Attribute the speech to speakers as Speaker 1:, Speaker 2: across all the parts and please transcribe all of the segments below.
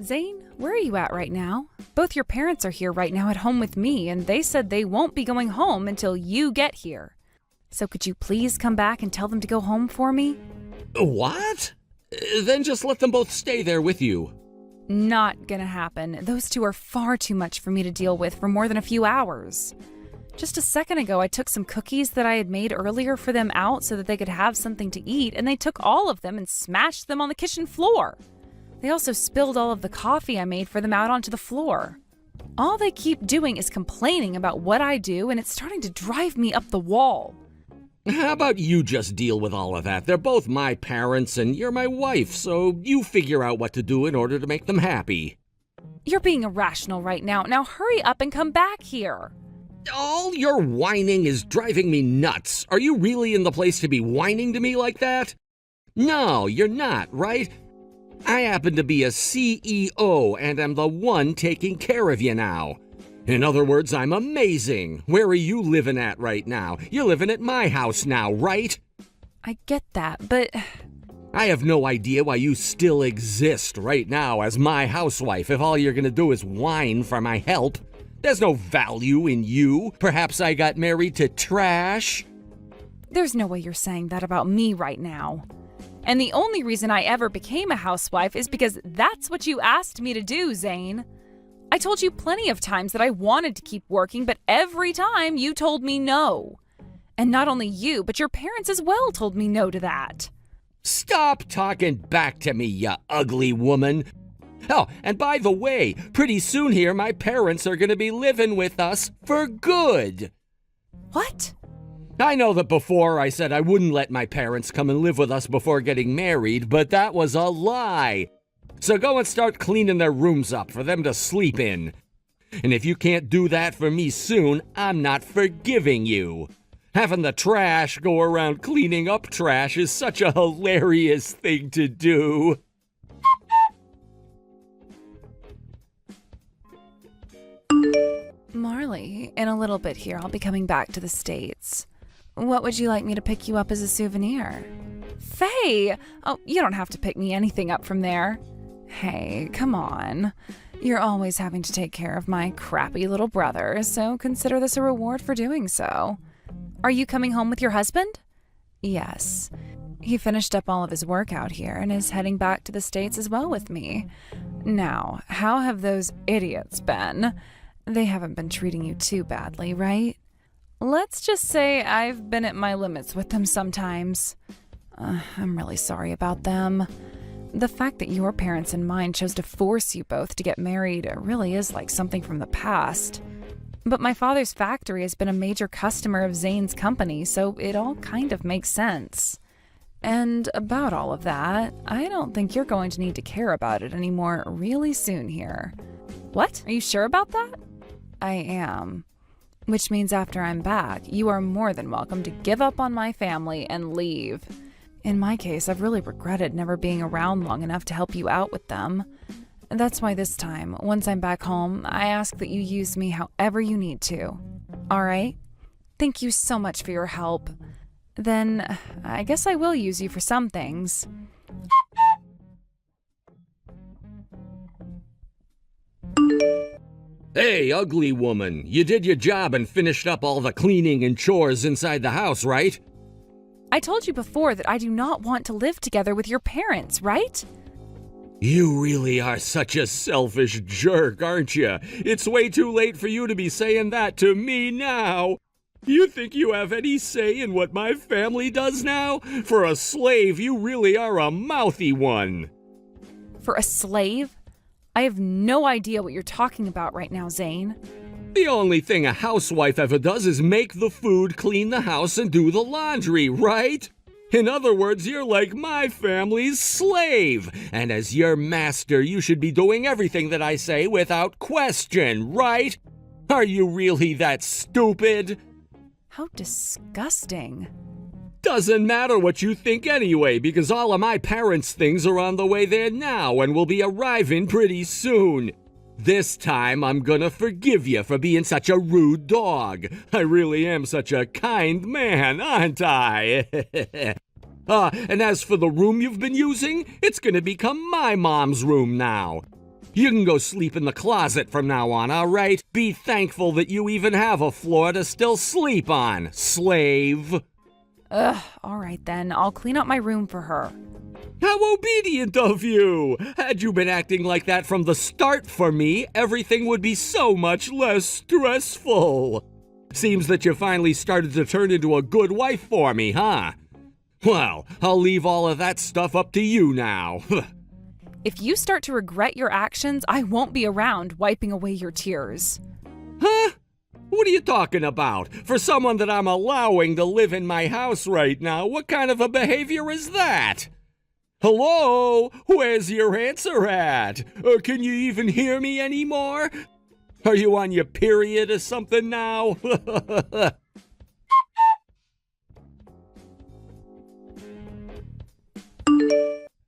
Speaker 1: Zayne, where are you at right now? Both your parents are here right now at home with me, and they said they won't be going home until you get here. So could you please come back and tell them to go home for me?
Speaker 2: What? Then just let them both stay there with you.
Speaker 1: Not gonna happen. Those two are far too much for me to deal with for more than a few hours. Just a second ago, I took some cookies that I had made earlier for them out so that they could have something to eat, and they took all of them and smashed them on the kitchen floor. They also spilled all of the coffee I made for them out onto the floor. All they keep doing is complaining about what I do, and it's starting to drive me up the wall.
Speaker 2: How about you just deal with all of that? They're both my parents, and you're my wife, so you figure out what to do in order to make them happy.
Speaker 1: You're being irrational right now. Now hurry up and come back here.
Speaker 2: All your whining is driving me nuts. Are you really in the place to be whining to me like that? No, you're not, right? I happen to be a CEO, and I'm the one taking care of you now. In other words, I'm amazing. Where are you living at right now? You're living at my house now, right?
Speaker 1: I get that, but...
Speaker 2: I have no idea why you still exist right now as my housewife if all you're gonna do is whine for my help. There's no value in you. Perhaps I got married to trash?
Speaker 1: There's no way you're saying that about me right now. And the only reason I ever became a housewife is because that's what you asked me to do, Zayne. I told you plenty of times that I wanted to keep working, but every time you told me no. And not only you, but your parents as well told me no to that.
Speaker 2: Stop talking back to me, you ugly woman. Oh, and by the way, pretty soon here, my parents are going to be living with us for good.
Speaker 1: What?
Speaker 2: I know that before I said I wouldn't let my parents come and live with us before getting married, but that was a lie. So go and start cleaning their rooms up for them to sleep in. And if you can't do that for me soon, I'm not forgiving you. Having the trash go around cleaning up trash is such a hilarious thing to do.
Speaker 1: Marley, in a little bit here, I'll be coming back to the States. What would you like me to pick you up as a souvenir? Faye! Oh, you don't have to pick me anything up from there. Hey, come on. You're always having to take care of my crappy little brother, so consider this a reward for doing so. Are you coming home with your husband? Yes. He finished up all of his work out here and is heading back to the States as well with me. Now, how have those idiots been? They haven't been treating you too badly, right? Let's just say I've been at my limits with them sometimes. I'm really sorry about them. The fact that your parents and mine chose to force you both to get married really is like something from the past. But my father's factory has been a major customer of Zayne's company, so it all kind of makes sense. And about all of that, I don't think you're going to need to care about it anymore really soon here. What? Are you sure about that? I am. Which means after I'm back, you are more than welcome to give up on my family and leave. In my case, I've really regretted never being around long enough to help you out with them. That's why this time, once I'm back home, I ask that you use me however you need to. All right? Thank you so much for your help. Then, I guess I will use you for some things.
Speaker 2: Hey, ugly woman, you did your job and finished up all the cleaning and chores inside the house, right?
Speaker 1: I told you before that I do not want to live together with your parents, right?
Speaker 2: You really are such a selfish jerk, aren't you? It's way too late for you to be saying that to me now. You think you have any say in what my family does now? For a slave, you really are a mouthy one.
Speaker 1: For a slave? I have no idea what you're talking about right now, Zayne.
Speaker 2: The only thing a housewife ever does is make the food, clean the house, and do the laundry, right? In other words, you're like my family's slave. And as your master, you should be doing everything that I say without question, right? Are you really that stupid?
Speaker 1: How disgusting.
Speaker 2: Doesn't matter what you think anyway, because all of my parents' things are on the way there now and will be arriving pretty soon. This time, I'm gonna forgive you for being such a rude dog. I really am such a kind man, aren't I? And as for the room you've been using, it's gonna become my mom's room now. You can go sleep in the closet from now on, all right? Be thankful that you even have a floor to still sleep on, slave.
Speaker 1: Ugh, all right then. I'll clean up my room for her.
Speaker 2: How obedient of you! Had you been acting like that from the start for me, everything would be so much less stressful. Seems that you finally started to turn into a good wife for me, huh? Well, I'll leave all of that stuff up to you now.
Speaker 1: If you start to regret your actions, I won't be around wiping away your tears.
Speaker 2: Huh? What are you talking about? For someone that I'm allowing to live in my house right now, what kind of a behavior is that? Hello? Where's your answer at? Can you even hear me anymore? Are you on your period or something now?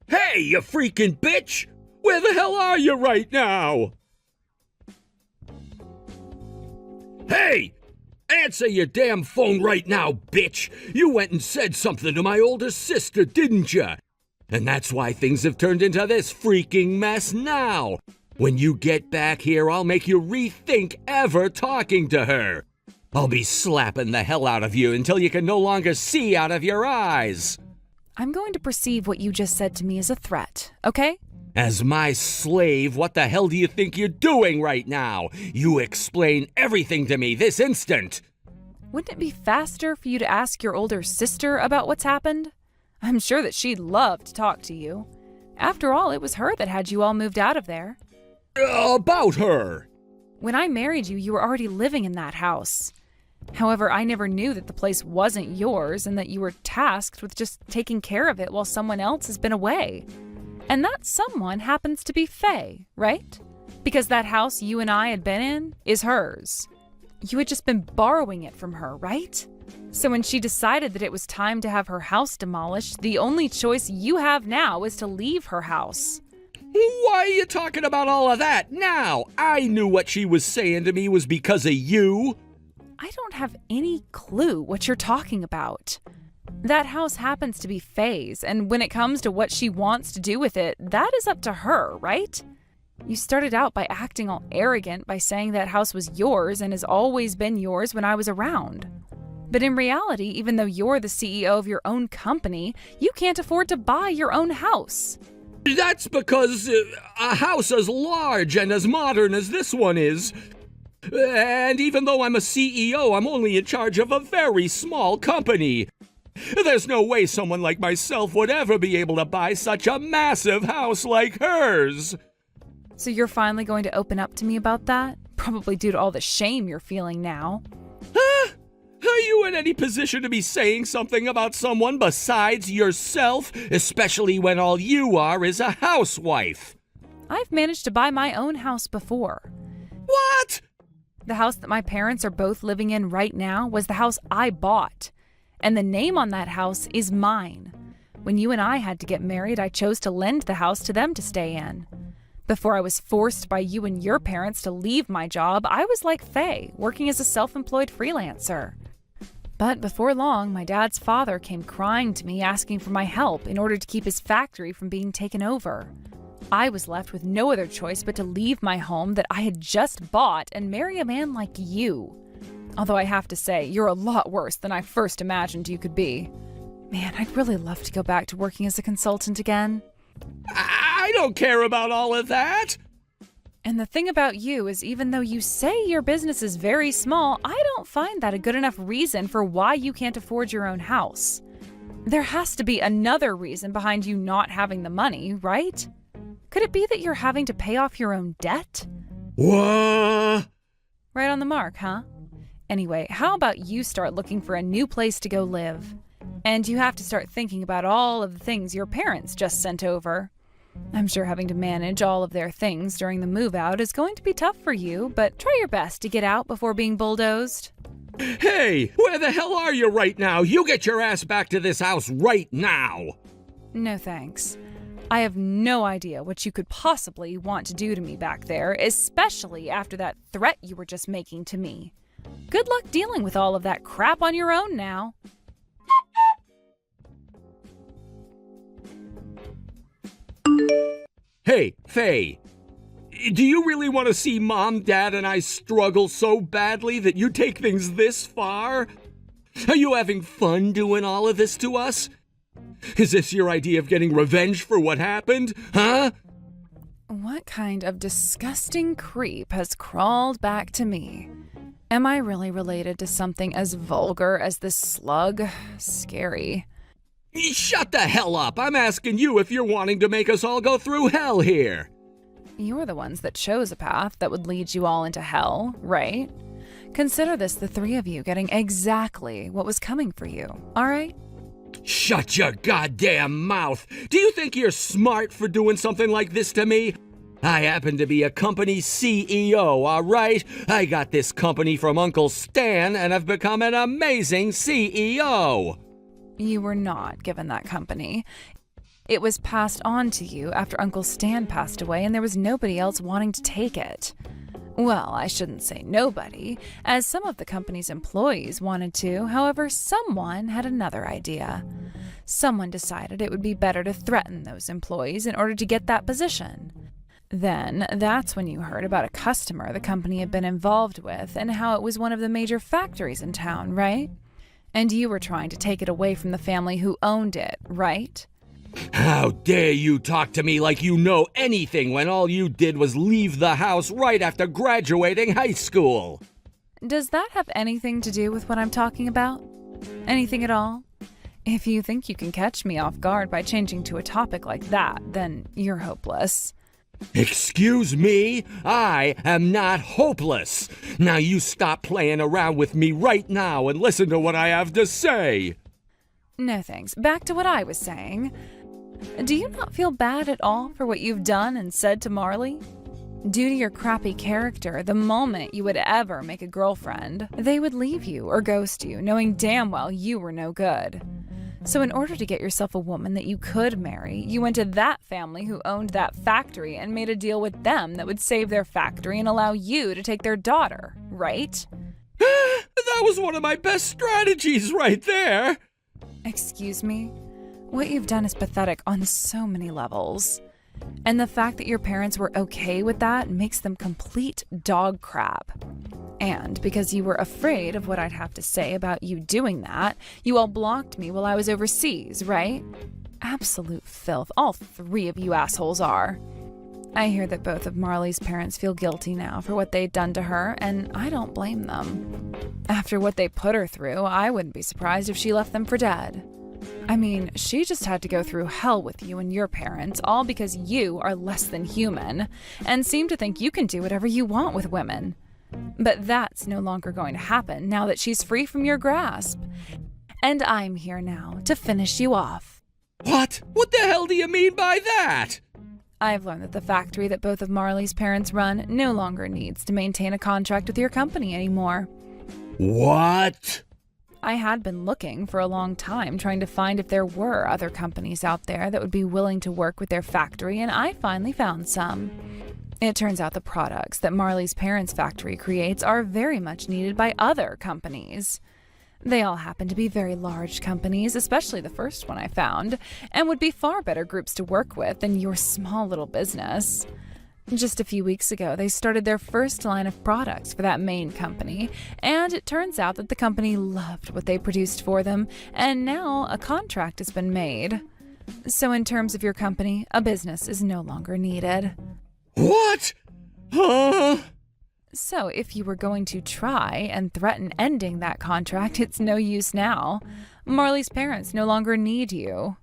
Speaker 2: Hey, you freaking bitch! Where the hell are you right now? Hey! Answer your damn phone right now, bitch! You went and said something to my older sister, didn't you? And that's why things have turned into this freaking mess now. When you get back here, I'll make you rethink ever talking to her. I'll be slapping the hell out of you until you can no longer see out of your eyes.
Speaker 1: I'm going to perceive what you just said to me as a threat, okay?
Speaker 2: As my slave, what the hell do you think you're doing right now? You explain everything to me this instant.
Speaker 1: Wouldn't it be faster for you to ask your older sister about what's happened? I'm sure that she'd love to talk to you. After all, it was her that had you all moved out of there.
Speaker 2: About her?
Speaker 1: When I married you, you were already living in that house. However, I never knew that the place wasn't yours and that you were tasked with just taking care of it while someone else has been away. And that someone happens to be Faye, right? Because that house you and I had been in is hers. You had just been borrowing it from her, right? So when she decided that it was time to have her house demolished, the only choice you have now is to leave her house.
Speaker 2: Why are you talking about all of that now? I knew what she was saying to me was because of you.
Speaker 1: I don't have any clue what you're talking about. That house happens to be Faye's, and when it comes to what she wants to do with it, that is up to her, right? You started out by acting all arrogant by saying that house was yours and has always been yours when I was around. But in reality, even though you're the CEO of your own company, you can't afford to buy your own house.
Speaker 2: That's because a house as large and as modern as this one is. And even though I'm a CEO, I'm only in charge of a very small company. There's no way someone like myself would ever be able to buy such a massive house like hers.
Speaker 1: So you're finally going to open up to me about that? Probably due to all the shame you're feeling now.
Speaker 2: Huh? Are you in any position to be saying something about someone besides yourself, especially when all you are is a housewife?
Speaker 1: I've managed to buy my own house before.
Speaker 2: What?
Speaker 1: The house that my parents are both living in right now was the house I bought. And the name on that house is mine. When you and I had to get married, I chose to lend the house to them to stay in. Before I was forced by you and your parents to leave my job, I was like Faye, working as a self-employed freelancer. But before long, my dad's father came crying to me asking for my help in order to keep his factory from being taken over. I was left with no other choice but to leave my home that I had just bought and marry a man like you. Although I have to say, you're a lot worse than I first imagined you could be. Man, I'd really love to go back to working as a consultant again.
Speaker 2: I don't care about all of that.
Speaker 1: And the thing about you is even though you say your business is very small, I don't find that a good enough reason for why you can't afford your own house. There has to be another reason behind you not having the money, right? Could it be that you're having to pay off your own debt?
Speaker 2: What?
Speaker 1: Right on the mark, huh? Anyway, how about you start looking for a new place to go live? And you have to start thinking about all of the things your parents just sent over. I'm sure having to manage all of their things during the move out is going to be tough for you, but try your best to get out before being bulldozed.
Speaker 2: Hey, where the hell are you right now? You get your ass back to this house right now.
Speaker 1: No thanks. I have no idea what you could possibly want to do to me back there, especially after that threat you were just making to me. Good luck dealing with all of that crap on your own now.
Speaker 2: Hey, Faye, do you really want to see Mom, Dad, and I struggle so badly that you take things this far? Are you having fun doing all of this to us? Is this your idea of getting revenge for what happened, huh?
Speaker 1: What kind of disgusting creep has crawled back to me? Am I really related to something as vulgar as this slug? Scary.
Speaker 2: Shut the hell up! I'm asking you if you're wanting to make us all go through hell here.
Speaker 1: You're the ones that chose a path that would lead you all into hell, right? Consider this the three of you getting exactly what was coming for you, all right?
Speaker 2: Shut your goddamn mouth! Do you think you're smart for doing something like this to me? I happen to be a company CEO, all right? I got this company from Uncle Stan and have become an amazing CEO.
Speaker 1: You were not given that company. It was passed on to you after Uncle Stan passed away and there was nobody else wanting to take it. Well, I shouldn't say nobody, as some of the company's employees wanted to. However, someone had another idea. Someone decided it would be better to threaten those employees in order to get that position. Then, that's when you heard about a customer the company had been involved with and how it was one of the major factories in town, right? And you were trying to take it away from the family who owned it, right?
Speaker 2: How dare you talk to me like you know anything when all you did was leave the house right after graduating high school?
Speaker 1: Does that have anything to do with what I'm talking about? Anything at all? If you think you can catch me off guard by changing to a topic like that, then you're hopeless.
Speaker 2: Excuse me? I am not hopeless. Now you stop playing around with me right now and listen to what I have to say.
Speaker 1: No thanks. Back to what I was saying. Do you not feel bad at all for what you've done and said to Marley? Due to your crappy character, the moment you would ever make a girlfriend, they would leave you or ghost you, knowing damn well you were no good. So in order to get yourself a woman that you could marry, you went to that family who owned that factory and made a deal with them that would save their factory and allow you to take their daughter, right?
Speaker 2: That was one of my best strategies right there.
Speaker 1: Excuse me? What you've done is pathetic on so many levels. And the fact that your parents were okay with that makes them complete dog crap. And because you were afraid of what I'd have to say about you doing that, you all blocked me while I was overseas, right? Absolute filth, all three of you assholes are. I hear that both of Marley's parents feel guilty now for what they'd done to her, and I don't blame them. After what they put her through, I wouldn't be surprised if she left them for dead. I mean, she just had to go through hell with you and your parents, all because you are less than human, and seem to think you can do whatever you want with women. But that's no longer going to happen now that she's free from your grasp. And I'm here now to finish you off.
Speaker 2: What? What the hell do you mean by that?
Speaker 1: I've learned that the factory that both of Marley's parents run no longer needs to maintain a contract with your company anymore.
Speaker 2: What?
Speaker 1: I had been looking for a long time, trying to find if there were other companies out there that would be willing to work with their factory, and I finally found some. It turns out the products that Marley's parents' factory creates are very much needed by other companies. They all happen to be very large companies, especially the first one I found, and would be far better groups to work with than your small little business. Just a few weeks ago, they started their first line of products for that main company, and it turns out that the company loved what they produced for them, and now a contract has been made. So in terms of your company, a business is no longer needed.
Speaker 2: What? Huh?
Speaker 1: So if you were going to try and threaten ending that contract, it's no use now. Marley's parents no longer need you.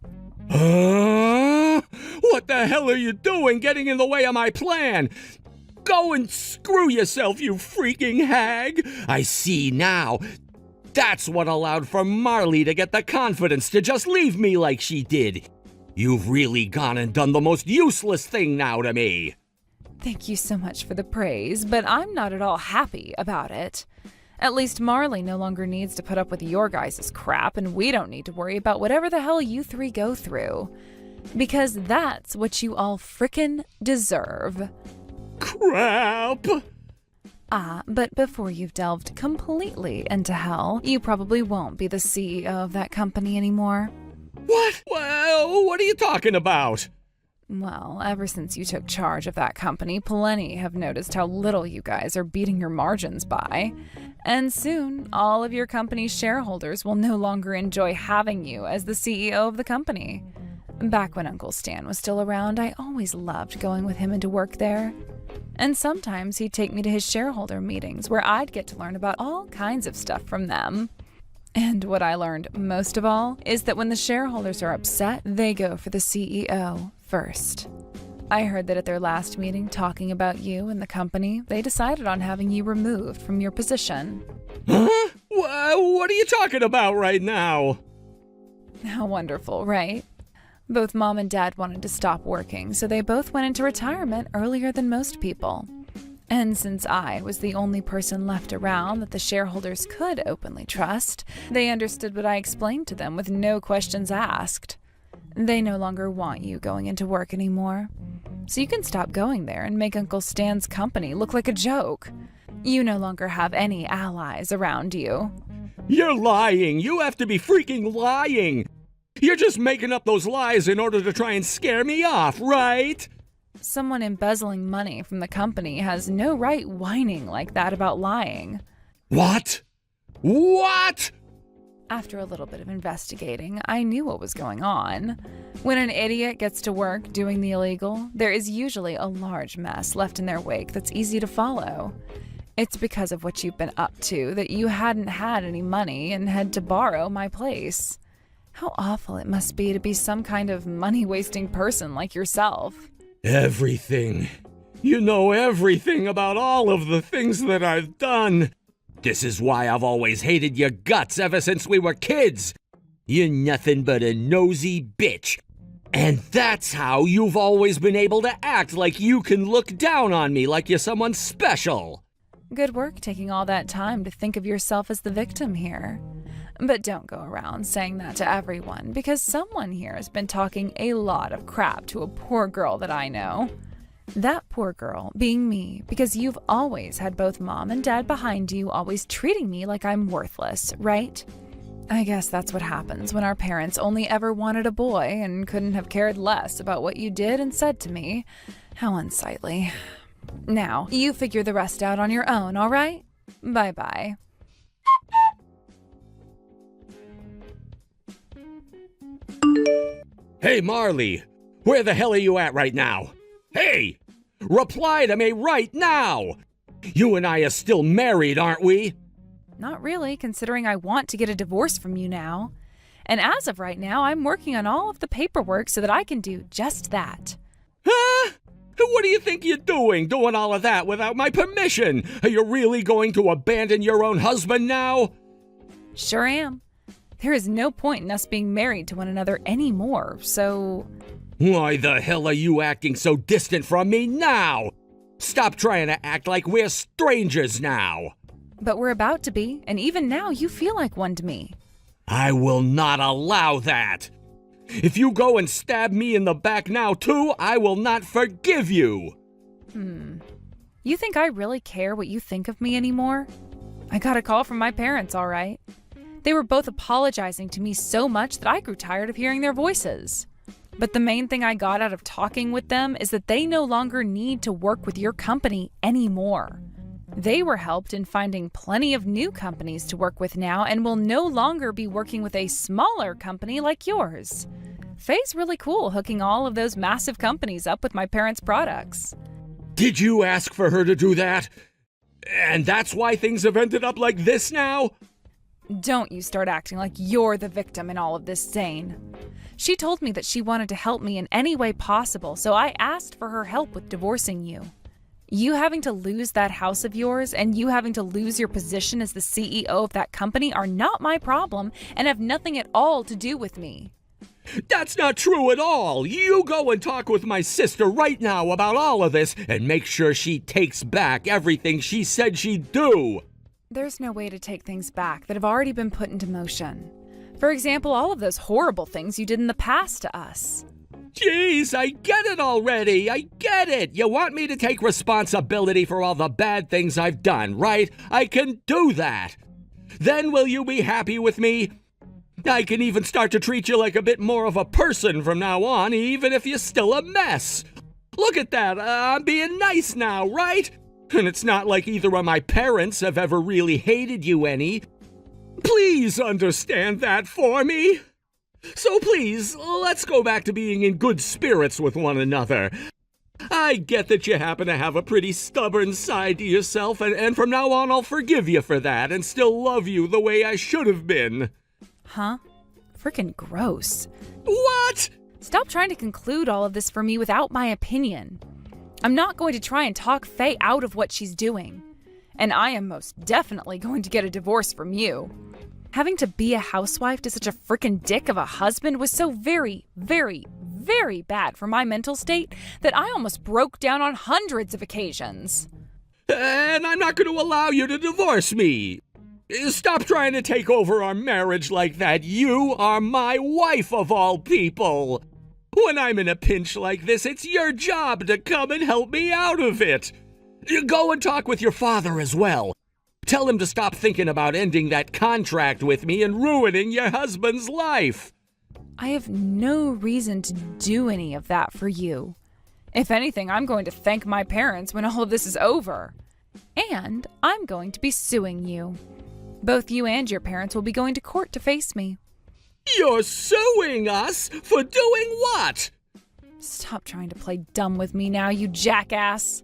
Speaker 2: What the hell are you doing getting in the way of my plan? Go and screw yourself, you freaking hag! I see now. That's what allowed for Marley to get the confidence to just leave me like she did. You've really gone and done the most useless thing now to me.
Speaker 1: Thank you so much for the praise, but I'm not at all happy about it. At least Marley no longer needs to put up with your guys' crap, and we don't need to worry about whatever the hell you three go through. Because that's what you all frickin' deserve.
Speaker 2: Crap!
Speaker 1: But before you've delved completely into hell, you probably won't be the CEO of that company anymore.
Speaker 2: What? Well, what are you talking about?
Speaker 1: Well, ever since you took charge of that company, plenty have noticed how little you guys are beating your margins by. And soon, all of your company's shareholders will no longer enjoy having you as the CEO of the company. Back when Uncle Stan was still around, I always loved going with him into work there. And sometimes he'd take me to his shareholder meetings where I'd get to learn about all kinds of stuff from them. And what I learned most of all is that when the shareholders are upset, they go for the CEO first. I heard that at their last meeting talking about you and the company, they decided on having you removed from your position.
Speaker 2: Huh? What are you talking about right now?
Speaker 1: How wonderful, right? Both Mom and Dad wanted to stop working, so they both went into retirement earlier than most people. And since I was the only person left around that the shareholders could openly trust, they understood what I explained to them with no questions asked. They no longer want you going into work anymore. So you can stop going there and make Uncle Stan's company look like a joke. You no longer have any allies around you.
Speaker 2: You're lying! You have to be freaking lying! You're just making up those lies in order to try and scare me off, right?
Speaker 1: Someone embezzling money from the company has no right whining like that about lying.
Speaker 2: What? What?
Speaker 1: After a little bit of investigating, I knew what was going on. When an idiot gets to work doing the illegal, there is usually a large mess left in their wake that's easy to follow. It's because of what you've been up to that you hadn't had any money and had to borrow my place. How awful it must be to be some kind of money-wasting person like yourself.
Speaker 2: Everything. You know everything about all of the things that I've done. This is why I've always hated your guts ever since we were kids. You're nothing but a nosy bitch. And that's how you've always been able to act like you can look down on me like you're someone special.
Speaker 1: Good work taking all that time to think of yourself as the victim here. But don't go around saying that to everyone, because someone here has been talking a lot of crap to a poor girl that I know. That poor girl being me, because you've always had both Mom and Dad behind you, always treating me like I'm worthless, right? I guess that's what happens when our parents only ever wanted a boy and couldn't have cared less about what you did and said to me. How unsightly. Now, you figure the rest out on your own, all right? Bye-bye.
Speaker 2: Hey, Marley, where the hell are you at right now? Hey, reply to me right now! You and I are still married, aren't we?
Speaker 1: Not really, considering I want to get a divorce from you now. And as of right now, I'm working on all of the paperwork so that I can do just that.
Speaker 2: Huh? What do you think you're doing all of that without my permission? Are you really going to abandon your own husband now?
Speaker 1: Sure am. There is no point in us being married to one another anymore, so...
Speaker 2: Why the hell are you acting so distant from me now? Stop trying to act like we're strangers now.
Speaker 1: But we're about to be, and even now you feel like one to me.
Speaker 2: I will not allow that. If you go and stab me in the back now too, I will not forgive you.
Speaker 1: You think I really care what you think of me anymore? I got a call from my parents, all right. They were both apologizing to me so much that I grew tired of hearing their voices. But the main thing I got out of talking with them is that they no longer need to work with your company anymore. They were helped in finding plenty of new companies to work with now and will no longer be working with a smaller company like yours. Faye's really cool hooking all of those massive companies up with my parents' products.
Speaker 2: Did you ask for her to do that? And that's why things have ended up like this now?
Speaker 1: Don't you start acting like you're the victim in all of this, Zayne. She told me that she wanted to help me in any way possible, so I asked for her help with divorcing you. You having to lose that house of yours and you having to lose your position as the CEO of that company are not my problem and have nothing at all to do with me.
Speaker 2: That's not true at all. You go and talk with my sister right now about all of this and make sure she takes back everything she said she'd do.
Speaker 1: There's no way to take things back that have already been put into motion. For example, all of those horrible things you did in the past to us.
Speaker 2: Jeez, I get it already. I get it. You want me to take responsibility for all the bad things I've done, right? I can do that. Then will you be happy with me? I can even start to treat you like a bit more of a person from now on, even if you're still a mess. Look at that, I'm being nice now, right? And it's not like either of my parents have ever really hated you any. Please understand that for me. So please, let's go back to being in good spirits with one another. I get that you happen to have a pretty stubborn side to yourself, and from now on I'll forgive you for that and still love you the way I should have been.
Speaker 1: Huh? Frickin' gross.
Speaker 2: What?
Speaker 1: Stop trying to conclude all of this for me without my opinion. I'm not going to try and talk Faye out of what she's doing. And I am most definitely going to get a divorce from you. Having to be a housewife to such a frickin' dick of a husband was so very, very, very bad for my mental state that I almost broke down on hundreds of occasions.
Speaker 2: And I'm not going to allow you to divorce me. Stop trying to take over our marriage like that. You are my wife of all people. When I'm in a pinch like this, it's your job to come and help me out of it. Go and talk with your father as well. Tell him to stop thinking about ending that contract with me and ruining your husband's life.
Speaker 1: I have no reason to do any of that for you. If anything, I'm going to thank my parents when all of this is over. And I'm going to be suing you. Both you and your parents will be going to court to face me.
Speaker 2: You're suing us for doing what?
Speaker 1: Stop trying to play dumb with me now, you jackass.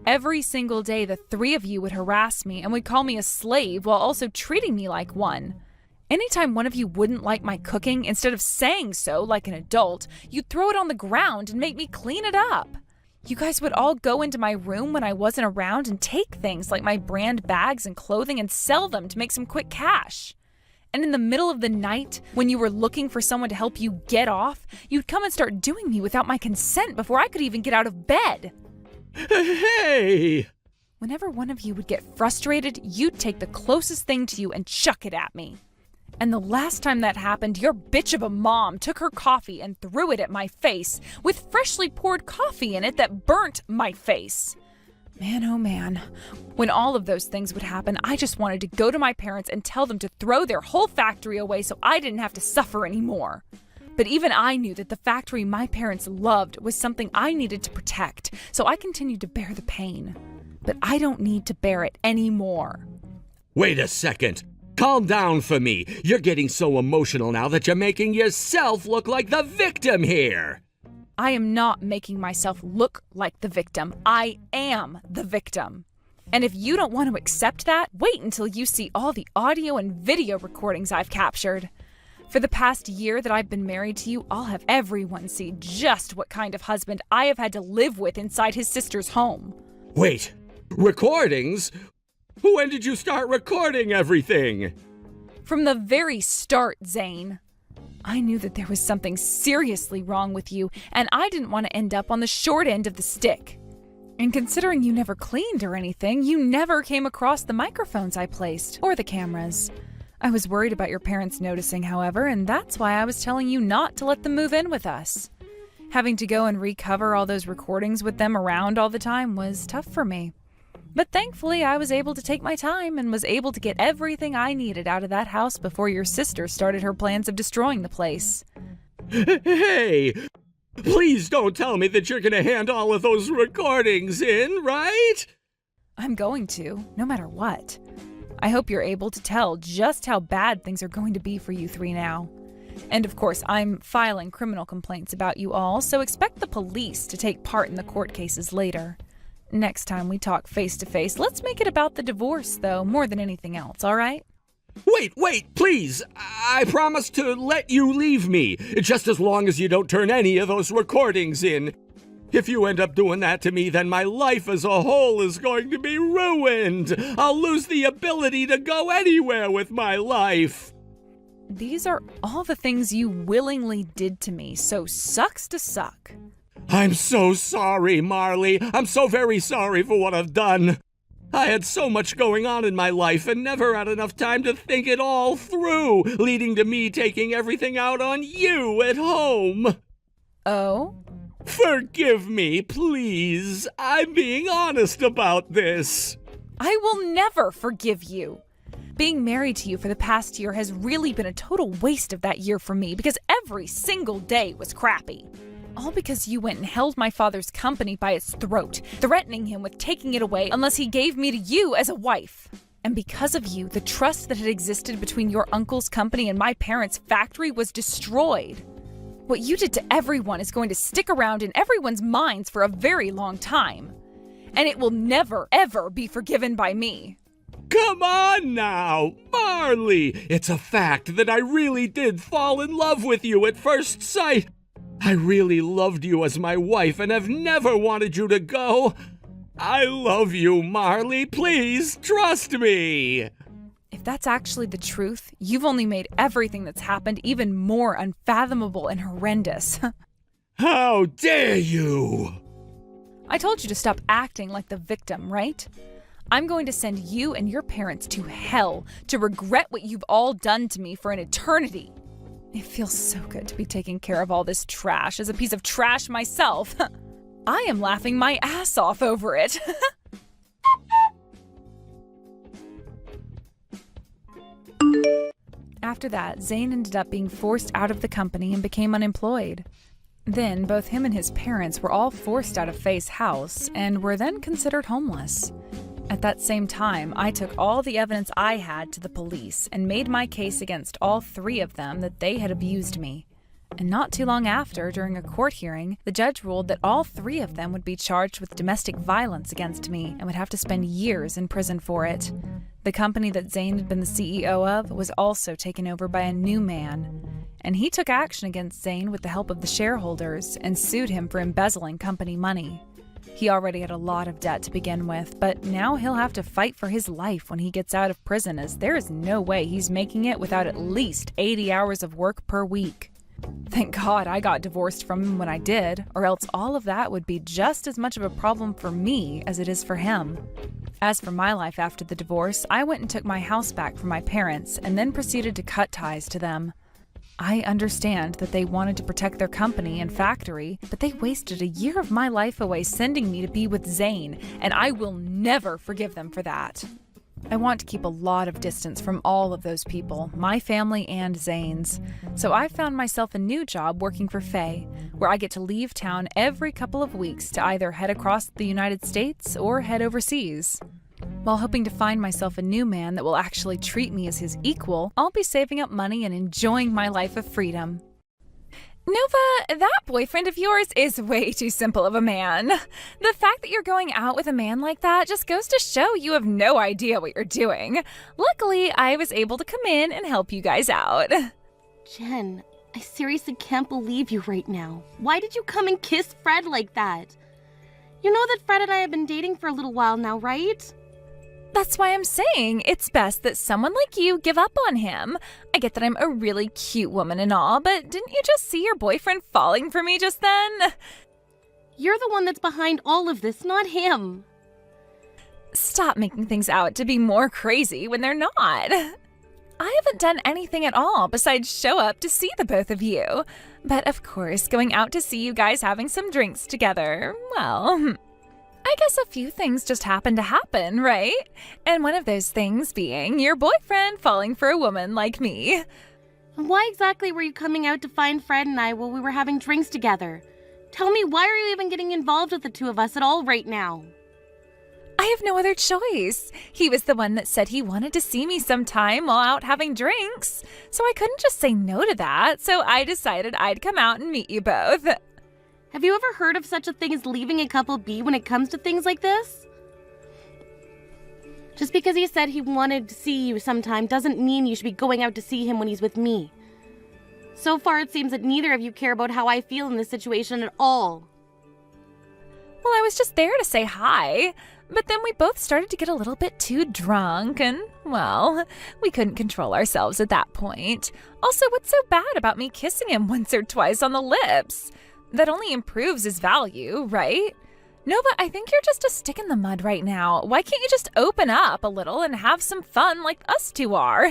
Speaker 1: Every single day, the three of you would harass me and would call me a slave while also treating me like one. Anytime one of you wouldn't like my cooking, instead of saying so like an adult, you'd throw it on the ground and make me clean it up. You guys would all go into my room when I wasn't around and take things like my brand bags and clothing and sell them to make some quick cash. And in the middle of the night, when you were looking for someone to help you get off, you'd come and start doing me without my consent before I could even get out of bed.
Speaker 2: Hey!
Speaker 1: Whenever one of you would get frustrated, you'd take the closest thing to you and chuck it at me. And the last time that happened, your bitch of a mom took her coffee and threw it at my face with freshly poured coffee in it that burnt my face. Man, oh man. When all of those things would happen, I just wanted to go to my parents and tell them to throw their whole factory away so I didn't have to suffer anymore. But even I knew that the factory my parents loved was something I needed to protect, so I continued to bear the pain. But I don't need to bear it anymore.
Speaker 2: Wait a second. Calm down for me. You're getting so emotional now that you're making yourself look like the victim here.
Speaker 1: I am not making myself look like the victim. I am the victim. And if you don't want to accept that, wait until you see all the audio and video recordings I've captured. For the past year that I've been married to you, I'll have everyone see just what kind of husband I have had to live with inside his sister's home.
Speaker 2: Wait, recordings? When did you start recording everything?
Speaker 1: From the very start, Zayne. I knew that there was something seriously wrong with you, and I didn't want to end up on the short end of the stick. And considering you never cleaned or anything, you never came across the microphones I placed, or the cameras. I was worried about your parents noticing, however, and that's why I was telling you not to let them move in with us. Having to go and recover all those recordings with them around all the time was tough for me. But thankfully, I was able to take my time and was able to get everything I needed out of that house before your sister started her plans of destroying the place.
Speaker 2: Hey! Please don't tell me that you're going to hand all of those recordings in, right?
Speaker 1: I'm going to, no matter what. I hope you're able to tell just how bad things are going to be for you three now. And of course, I'm filing criminal complaints about you all, so expect the police to take part in the court cases later. Next time we talk face to face, let's make it about the divorce, though, more than anything else, all right?
Speaker 2: Wait, please. I promise to let you leave me, just as long as you don't turn any of those recordings in. If you end up doing that to me, then my life as a whole is going to be ruined. I'll lose the ability to go anywhere with my life.
Speaker 1: These are all the things you willingly did to me, so sucks to suck.
Speaker 2: I'm so sorry, Marley. I'm so very sorry for what I've done. I had so much going on in my life and never had enough time to think it all through, leading to me taking everything out on you at home.
Speaker 1: Oh?
Speaker 2: Forgive me, please. I'm being honest about this.
Speaker 1: I will never forgive you. being married to you for the past year has really been a total waste of that year for me because every single day was crappy. All because you went and held my father's company by its throat, threatening him with taking it away unless he gave me to you as a wife. And because of you, the trust that had existed between your uncle's company and my parents' factory was destroyed. What you did to everyone is going to stick around in everyone's minds for a very long time. And it will never, ever be forgiven by me.
Speaker 2: Come on now, Marley! It's a fact that I really did fall in love with you at first sight. I really loved you as my wife and have never wanted you to go. I love you, Marley. Please trust me.
Speaker 1: If that's actually the truth, you've only made everything that's happened even more unfathomable and horrendous.
Speaker 2: How dare you!
Speaker 1: I told you to stop acting like the victim, right? I'm going to send you and your parents to hell to regret what you've all done to me for an eternity. It feels so good to be taking care of all this trash as a piece of trash myself. I am laughing my ass off over it. After that, Zayne ended up being forced out of the company and became unemployed. Then, both him and his parents were all forced out of Faye's house and were then considered homeless. At that same time, I took all the evidence I had to the police and made my case against all three of them that they had abused me. And not too long after, during a court hearing, the judge ruled that all three of them would be charged with domestic violence against me and would have to spend years in prison for it. The company that Zayne had been the CEO of was also taken over by a new man. And he took action against Zayne with the help of the shareholders and sued him for embezzling company money. He already had a lot of debt to begin with, but now he'll have to fight for his life when he gets out of prison, as there is no way he's making it without at least 80 hours of work per week. Thank God I got divorced from him when I did, or else all of that would be just as much of a problem for me as it is for him. As for my life after the divorce, I went and took my house back from my parents and then proceeded to cut ties to them. I understand that they wanted to protect their company and factory, but they wasted a year of my life away sending me to be with Zayne, and I will never forgive them for that. I want to keep a lot of distance from all of those people, my family and Zayne's. So I found myself a new job working for Faye, where I get to leave town every couple of weeks to either head across the United States or head overseas. While hoping to find myself a new man that will actually treat me as his equal, I'll be saving up money and enjoying my life of freedom. Nova, that boyfriend of yours is way too simple of a man. The fact that you're going out with a man like that just goes to show you have no idea what you're doing. Luckily, I was able to come in and help you guys out.
Speaker 3: Jen, I seriously can't believe you right now. Why did you come and kiss Fred like that? You know that Fred and I have been dating for a little while now, right?
Speaker 1: That's why I'm saying it's best that someone like you give up on him. I get that I'm a really cute woman and all, but didn't you just see your boyfriend falling for me just then?
Speaker 3: You're the one that's behind all of this, not him.
Speaker 1: Stop making things out to be more crazy when they're not. I haven't done anything at all besides show up to see the both of you. But of course, going out to see you guys having some drinks together, well, I guess a few things just happened to happen, right? And one of those things being your boyfriend falling for a woman like me.
Speaker 3: Why exactly were you coming out to find Fred and I while we were having drinks together? Tell me, why are you even getting involved with the two of us at all right now?
Speaker 1: I have no other choice. He was the one that said he wanted to see me sometime while out having drinks. So I couldn't just say no to that, so I decided I'd come out and meet you both.
Speaker 3: Have you ever heard of such a thing as leaving a couple be when it comes to things like this? Just because he said he wanted to see you sometime doesn't mean you should be going out to see him when he's with me. So far, it seems that neither of you care about how I feel in this situation at all.
Speaker 1: Well, I was just there to say hi, but then we both started to get a little bit too drunk and, well, we couldn't control ourselves at that point. Also, what's so bad about me kissing him once or twice on the lips? That only improves his value, right? Nova, I think you're just a stick in the mud right now. Why can't you just open up a little and have some fun like us two are?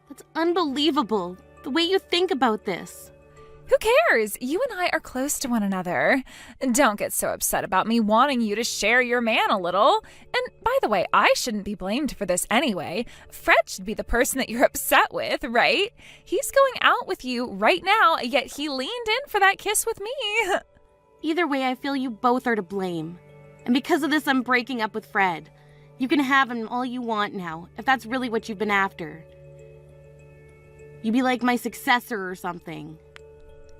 Speaker 3: That's unbelievable, the way you think about this.
Speaker 1: Who cares? You and I are close to one another. Don't get so upset about me wanting you to share your man a little. And by the way, I shouldn't be blamed for this anyway. Fred should be the person that you're upset with, right? He's going out with you right now, yet he leaned in for that kiss with me.
Speaker 3: Either way, I feel you both are to blame. And because of this, I'm breaking up with Fred. You can have him all you want now, if that's really what you've been after. You'd be like my successor or something.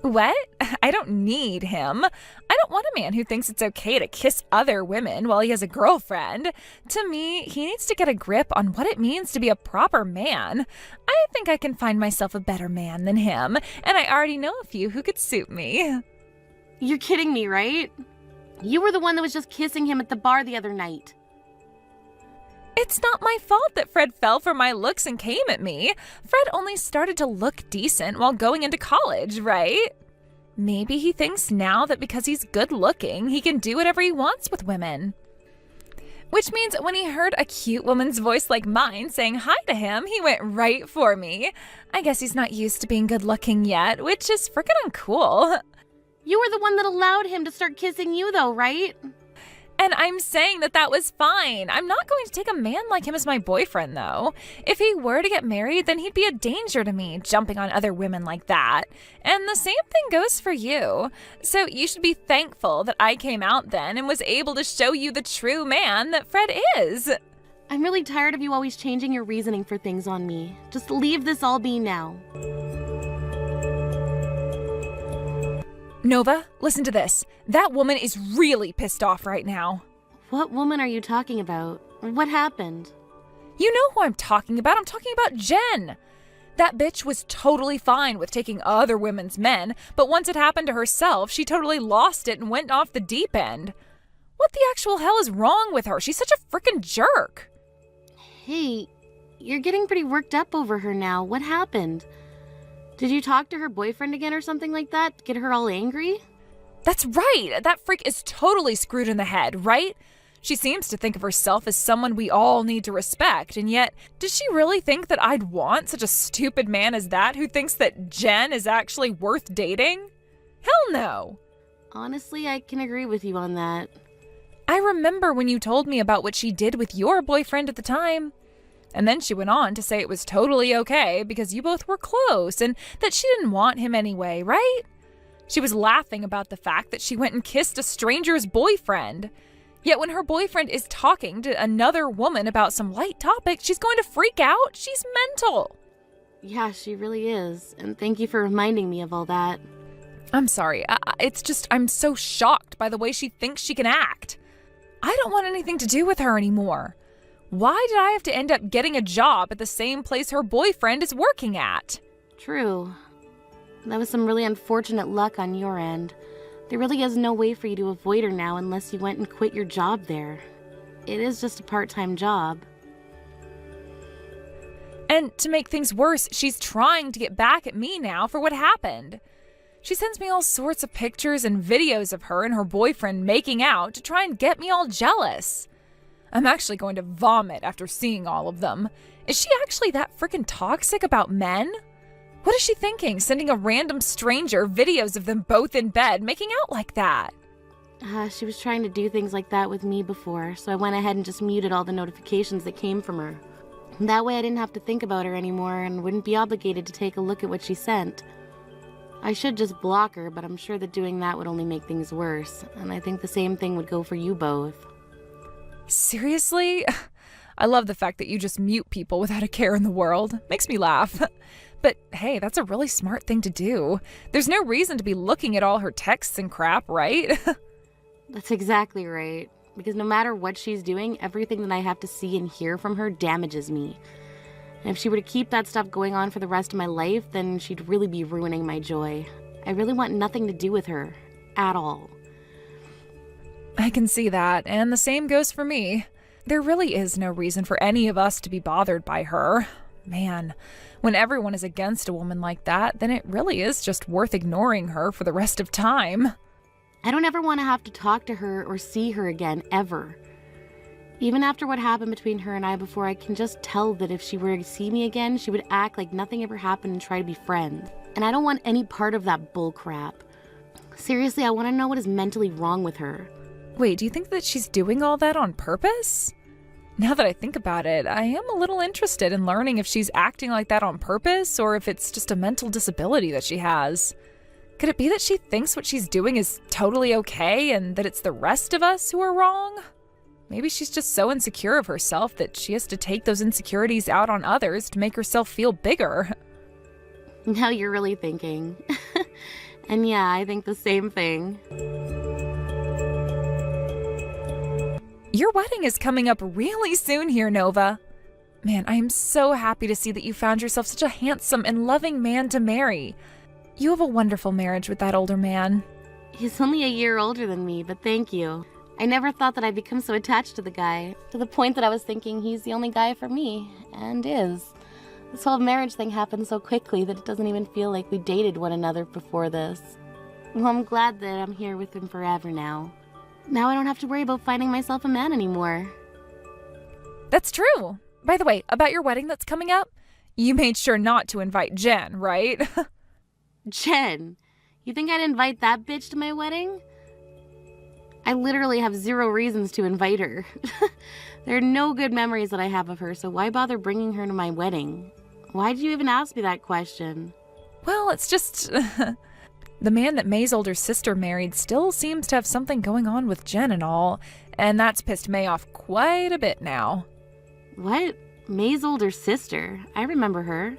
Speaker 1: What? I don't need him. I don't want a man who thinks it's okay to kiss other women while he has a girlfriend. To me, he needs to get a grip on what it means to be a proper man. I think I can find myself a better man than him, and I already know a few who could suit me.
Speaker 3: You're kidding me, right? You were the one that was just kissing him at the bar the other night.
Speaker 1: It's not my fault that Fred fell for my looks and came at me. Fred only started to look decent while going into college, right? Maybe he thinks now that because he's good looking, he can do whatever he wants with women. Which means when he heard a cute woman's voice like mine saying hi to him, he went right for me. I guess he's not used to being good looking yet, which is freaking uncool.
Speaker 3: You were the one that allowed him to start kissing you though, right?
Speaker 1: And I'm saying that that was fine. I'm not going to take a man like him as my boyfriend, though. If he were to get married, then he'd be a danger to me, jumping on other women like that. And the same thing goes for you. So you should be thankful that I came out then and was able to show you the true man that Fred is.
Speaker 3: I'm really tired of you always changing your reasoning for things on me. Just leave this all be now.
Speaker 1: Nova, listen to this. That woman is really pissed off right now.
Speaker 3: What woman are you talking about? What happened?
Speaker 1: You know who I'm talking about. I'm talking about Jen. That bitch was totally fine with taking other women's men, but once it happened to herself, she totally lost it and went off the deep end. What the actual hell is wrong with her? She's such a frickin' jerk.
Speaker 3: Hey, you're getting pretty worked up over her now. What happened? Did you talk to her boyfriend again or something like that? Get her all angry?
Speaker 1: That's right. That freak is totally screwed in the head, right? She seems to think of herself as someone we all need to respect, and yet, does she really think that I'd want such a stupid man as that who thinks that Jen is actually worth dating? Hell no.
Speaker 3: Honestly, I can agree with you on that.
Speaker 1: I remember when you told me about what she did with your boyfriend at the time. And then she went on to say it was totally okay because you both were close and that she didn't want him anyway, right? She was laughing about the fact that she went and kissed a stranger's boyfriend. Yet when her boyfriend is talking to another woman about some light topic, she's going to freak out. She's mental.
Speaker 3: Yeah, she really is. And thank you for reminding me of all that.
Speaker 1: I'm sorry. It's just I'm so shocked by the way she thinks she can act. I don't want anything to do with her anymore. Why did I have to end up getting a job at the same place her boyfriend is working at?
Speaker 3: True. That was some really unfortunate luck on your end. There really is no way for you to avoid her now unless you went and quit your job there. It is just a part-time job.
Speaker 1: And to make things worse, she's trying to get back at me now for what happened. She sends me all sorts of pictures and videos of her and her boyfriend making out to try and get me all jealous. I'm actually going to vomit after seeing all of them. Is she actually that freaking toxic about men? What is she thinking, sending a random stranger videos of them both in bed making out like that?
Speaker 3: She was trying to do things like that with me before, so I went ahead and just muted all the notifications that came from her. That way I didn't have to think about her anymore and wouldn't be obligated to take a look at what she sent. I should just block her, but I'm sure that doing that would only make things worse, and I think the same thing would go for you both.
Speaker 1: Seriously? I love the fact that you just mute people without a care in the world. Makes me laugh. But hey, that's a really smart thing to do. There's no reason to be looking at all her texts and crap, right?
Speaker 3: That's exactly right. Because no matter what she's doing, everything that I have to see and hear from her damages me. And if she were to keep that stuff going on for the rest of my life, then she'd really be ruining my joy. I really want nothing to do with her. At all.
Speaker 1: I can see that, and the same goes for me. There really is no reason for any of us to be bothered by her. Man, when everyone is against a woman like that, then it really is just worth ignoring her for the rest of time.
Speaker 3: I don't ever want to have to talk to her or see her again, ever. Even after what happened between her and I before, I can just tell that if she were to see me again, she would act like nothing ever happened and try to be friends. and I don't want any part of that bull crap. Seriously, I want to know what is mentally wrong with her.
Speaker 1: Wait, do you think that she's doing all that on purpose? Now that I think about it, I am a little interested in learning if she's acting like that on purpose or if it's just a mental disability that she has. Could it be that she thinks what she's doing is totally okay and that it's the rest of us who are wrong? Maybe she's just so insecure of herself that she has to take those insecurities out on others to make herself feel bigger.
Speaker 3: Now you're really thinking. And yeah, I think the same thing.
Speaker 1: Your wedding is coming up really soon here, Nova. Man, I am so happy to see that you found yourself such a handsome and loving man to marry. You have a wonderful marriage with that older man.
Speaker 3: He's only a year older than me, but thank you. I never thought that I'd become so attached to the guy, to the point that I was thinking he's the only guy for me, and is. This whole marriage thing happened so quickly that it doesn't even feel like we dated one another before this. Well, I'm glad that I'm here with him forever now. Now I don't have to worry about finding myself a man anymore.
Speaker 1: That's true. By the way, about your wedding that's coming up, you made sure not to invite Jen, right?
Speaker 3: Jen, you think I'd invite that bitch to my wedding? I literally have 0 reasons to invite her. There are no good memories that I have of her, so why bother bringing her to my wedding? Why did you even ask me that question?
Speaker 1: Well, it's just... The man that May's older sister married still seems to have something going on with Jen and all, and that's pissed May off quite a bit now.
Speaker 3: What? May's older sister? I remember her.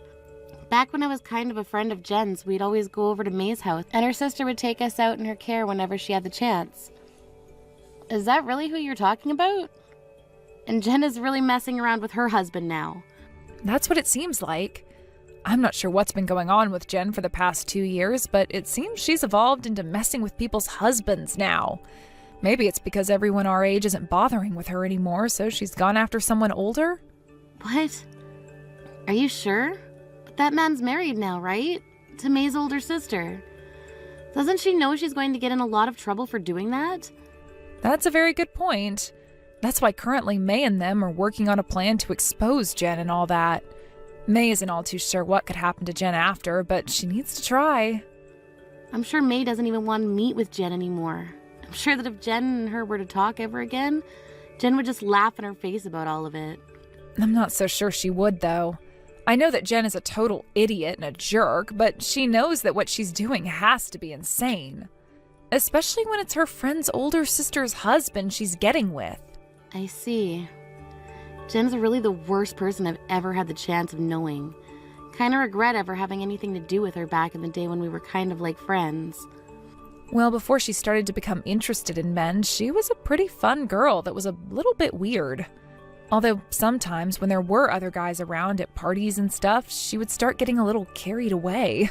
Speaker 3: Back when I was kind of a friend of Jen's, we'd always go over to May's house, and her sister would take us out in her care whenever she had the chance. Is that really who you're talking about? And Jen is really messing around with her husband now.
Speaker 1: That's what it seems like. I'm not sure what's been going on with Jen for the past 2 years, but it seems she's evolved into messing with people's husbands now. Maybe it's because everyone our age isn't bothering with her anymore, so she's gone after someone older?
Speaker 3: What? Are you sure? But that man's married now, right? To May's older sister. Doesn't she know she's going to get in a lot of trouble for doing that?
Speaker 1: That's a very good point. That's why currently May and them are working on a plan to expose Jen and all that. May isn't all too sure what could happen to Jen after, but she needs to try.
Speaker 3: I'm sure May doesn't even want to meet with Jen anymore. I'm sure that if Jen and her were to talk ever again, Jen would just laugh in her face about all of it.
Speaker 1: I'm not so sure she would, though. I know that Jen is a total idiot and a jerk, but she knows that what she's doing has to be insane. Especially when it's her friend's older sister's husband she's getting with.
Speaker 3: I see. Jen's really the worst person I've ever had the chance of knowing. Kinda regret ever having anything to do with her back in the day when we were kind of like friends.
Speaker 1: Well, before she started to become interested in men, she was a pretty fun girl that was a little bit weird. Although sometimes when there were other guys around at parties and stuff, she would start getting a little carried away.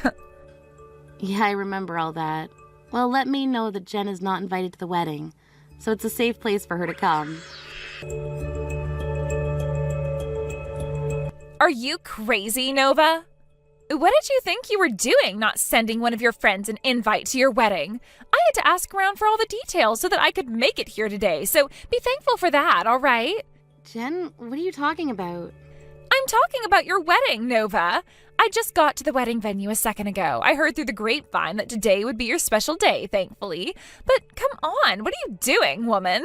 Speaker 3: Yeah, I remember all that. Well, let me know that Jen is not invited to the wedding, so it's a safe place for her to come.
Speaker 1: Are you crazy, Nova? What did you think you were doing, not sending one of your friends an invite to your wedding? I had to ask around for all the details so that I could make it here today, so be thankful for that, all right?
Speaker 3: Jen, what are you talking about?
Speaker 1: I'm talking about your wedding, Nova. I just got to the wedding venue a second ago. I heard through the grapevine that today would be your special day, thankfully. But come on, what are you doing, woman?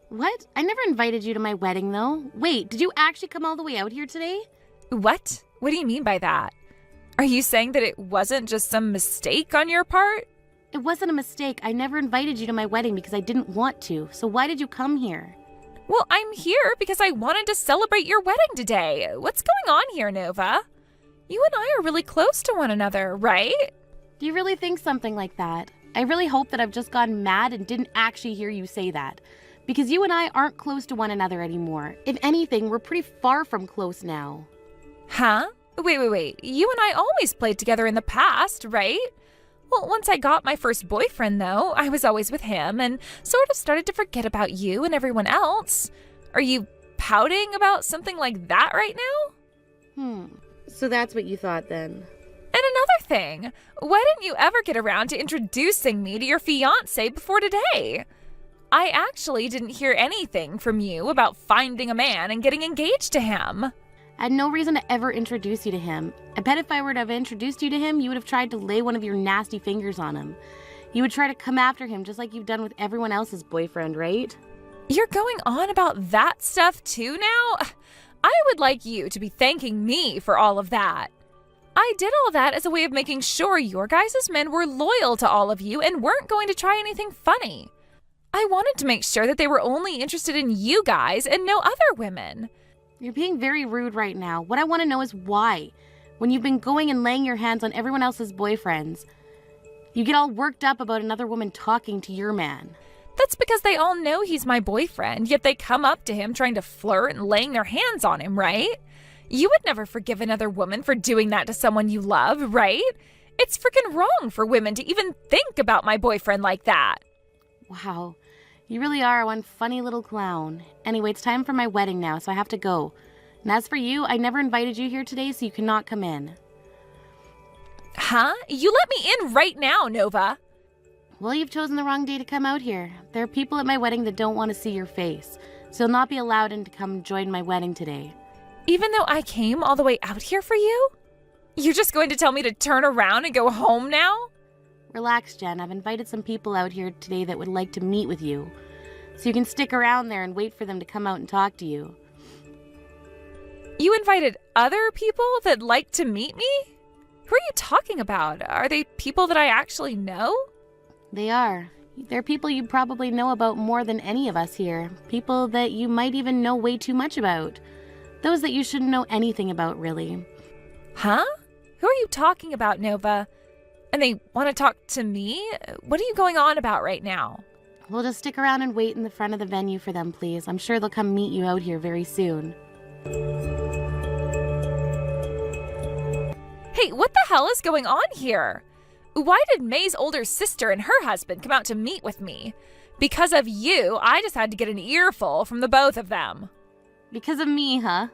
Speaker 3: What? I never invited you to my wedding, though. Wait, did you actually come all the way out here today?
Speaker 1: What? What do you mean by that? Are you saying that it wasn't just some mistake on your part?
Speaker 3: It wasn't a mistake. I never invited you to my wedding because I didn't want to. So why did you come here?
Speaker 1: Well, I'm here because I wanted to celebrate your wedding today. What's going on here, Nova? You and I are really close to one another, right?
Speaker 3: Do you really think something like that? I really hope that I've just gotten mad and didn't actually hear you say that. Because you and I aren't close to one another anymore. If anything, we're pretty far from close now.
Speaker 1: Huh? Wait. You and I always played together in the past, right? Well, once I got my first boyfriend, though, I was always with him and sort of started to forget about you and everyone else. Are you pouting about something like that right now?
Speaker 3: So that's what you thought then.
Speaker 1: And another thing, why didn't you ever get around to introducing me to your fiancé before today? I actually didn't hear anything from you about finding a man and getting engaged to him.
Speaker 3: I had no reason to ever introduce you to him. I bet if I were to have introduced you to him, you would have tried to lay one of your nasty fingers on him. You would try to come after him just like you've done with everyone else's boyfriend, right?
Speaker 1: You're going on about that stuff too now? I would like you to be thanking me for all of that. I did all that as a way of making sure your guys' men were loyal to all of you and weren't going to try anything funny. I wanted to make sure that they were only interested in you guys and no other women.
Speaker 3: You're being very rude right now. What I want to know is why. When you've been going and laying your hands on everyone else's boyfriends, you get all worked up about another woman talking to your man.
Speaker 1: That's because they all know he's my boyfriend, yet they come up to him trying to flirt and laying their hands on him, right? You would never forgive another woman for doing that to someone you love, right? It's freaking wrong for women to even think about my boyfriend like that.
Speaker 3: Wow, you really are one funny little clown. Anyway, it's time for my wedding now, so I have to go. And as for you, I never invited you here today, so you cannot come in.
Speaker 1: Huh? You let me in right now, Nova.
Speaker 3: Well, you've chosen the wrong day to come out here. There are people at my wedding that don't want to see your face, so you'll not be allowed in to come join my wedding today.
Speaker 1: Even though I came all the way out here for you? You're just going to tell me to turn around and go home now?
Speaker 3: Relax, Jen. I've invited some people out here today that would like to meet with you, so you can stick around there and wait for them to come out and talk to you.
Speaker 1: You invited other people that like to meet me? Who are you talking about? Are they people that I actually know?
Speaker 3: They are. They're people you probably know about more than any of us here. People that you might even know way too much about. Those that you shouldn't know anything about, really.
Speaker 1: Huh? Who are you talking about, Nova? And they want to talk to me? What are you going on about right now?
Speaker 3: We'll just stick around and wait in the front of the venue for them, please. I'm sure they'll come meet you out here very soon.
Speaker 1: Hey, what the hell is going on here? Why did May's older sister and her husband come out to meet with me? Because of you, I just had to get an earful from the both of them.
Speaker 3: Because of me, huh?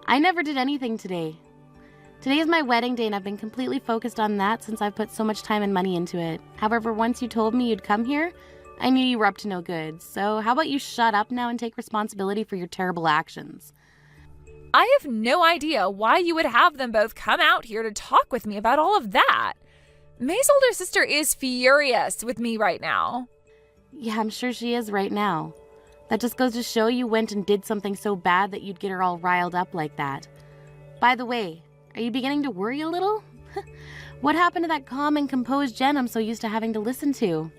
Speaker 3: I never did anything today. Today is my wedding day and I've been completely focused on that since I've put so much time and money into it. However, once you told me you'd come here, I knew you were up to no good. So how about you shut up now and take responsibility for your terrible actions?
Speaker 1: I have no idea why you would have them both come out here to talk with me about all of that. May's older sister is furious with me right now.
Speaker 3: Yeah, I'm sure she is right now. That just goes to show you went and did something so bad that you'd get her all riled up like that. By the way, are you beginning to worry a little? What happened to that calm and composed Jen I'm so used to having to listen to?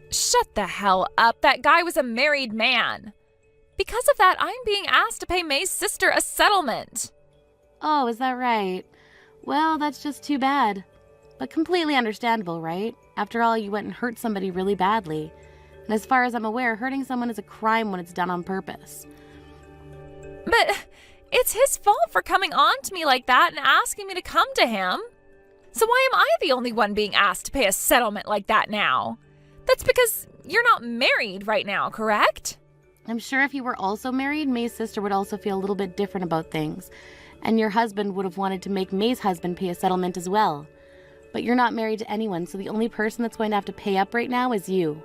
Speaker 1: Shut the hell up. That guy was a married man. Because of that, I'm being asked to pay May's sister a settlement.
Speaker 3: Oh, is that right? Well, that's just too bad. But completely understandable, right? After all, you went and hurt somebody really badly. And as far as I'm aware, hurting someone is a crime when it's done on purpose.
Speaker 1: But it's his fault for coming on to me like that and asking me to come to him. So why am I the only one being asked to pay a settlement like that now? That's because you're not married right now, correct?
Speaker 3: I'm sure if you were also married, May's sister would also feel a little bit different about things. And your husband would have wanted to make May's husband pay a settlement as well. But you're not married to anyone, so the only person that's going to have to pay up right now is you.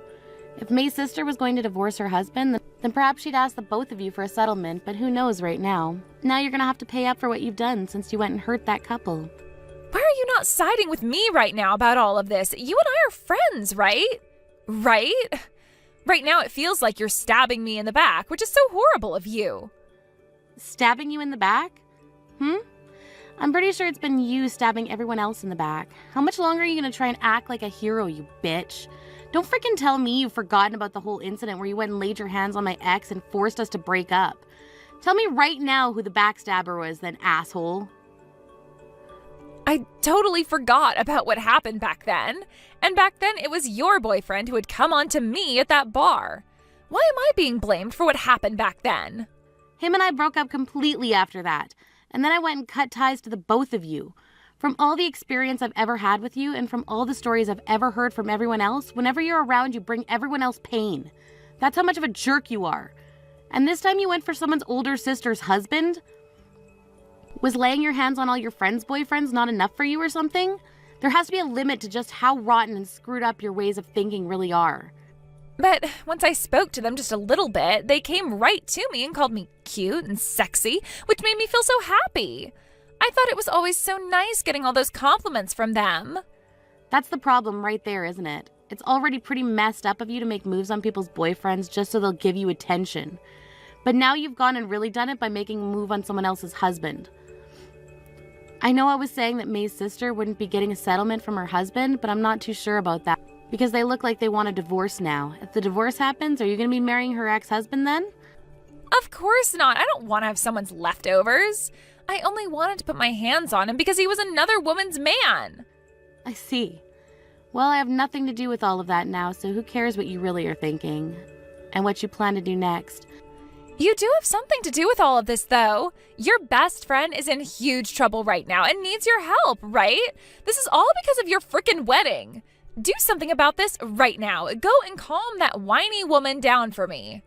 Speaker 3: If May's sister was going to divorce her husband, then perhaps she'd ask the both of you for a settlement, but who knows right now. Now you're going to have to pay up for what you've done since you went and hurt that couple.
Speaker 1: Why are you not siding with me right now about all of this? You and I are friends, right? Right? Right now it feels like you're stabbing me in the back, which is so horrible of you.
Speaker 3: Stabbing you in the back? I'm pretty sure it's been you stabbing everyone else in the back. How much longer are you going to try and act like a hero, you bitch? Don't freaking tell me you've forgotten about the whole incident where you went and laid your hands on my ex and forced us to break up. Tell me right now who the backstabber was, then, asshole.
Speaker 1: I totally forgot about what happened back then. And back then it was your boyfriend who had come on to me at that bar. Why am I being blamed for what happened back then?
Speaker 3: Him and I broke up completely after that. And then I went and cut ties to the both of you. From all the experience I've ever had with you and from all the stories I've ever heard from everyone else, whenever you're around, you bring everyone else pain. That's how much of a jerk you are. And this time you went for someone's older sister's husband? Was laying your hands on all your friends' boyfriends not enough for you or something? There has to be a limit to just how rotten and screwed up your ways of thinking really are.
Speaker 1: But once I spoke to them just a little bit, they came right to me and called me cute and sexy, which made me feel so happy. I thought it was always so nice getting all those compliments from them.
Speaker 3: That's the problem right there, isn't it? It's already pretty messed up of you to make moves on people's boyfriends just so they'll give you attention. But now you've gone and really done it by making a move on someone else's husband. I know I was saying that May's sister wouldn't be getting a settlement from her husband, but I'm not too sure about that. Because they look like they want a divorce now. If the divorce happens, are you going to be marrying her ex-husband then?
Speaker 1: Of course not. I don't want to have someone's leftovers. I only wanted to put my hands on him because he was another woman's man.
Speaker 3: I see. Well, I have nothing to do with all of that now, so who cares what you really are thinking? And what you plan to do next?
Speaker 1: You do have something to do with all of this, though. Your best friend is in huge trouble right now and needs your help, right? This is all because of your frickin' wedding. Do something about this right now. Go and calm that whiny woman down for me.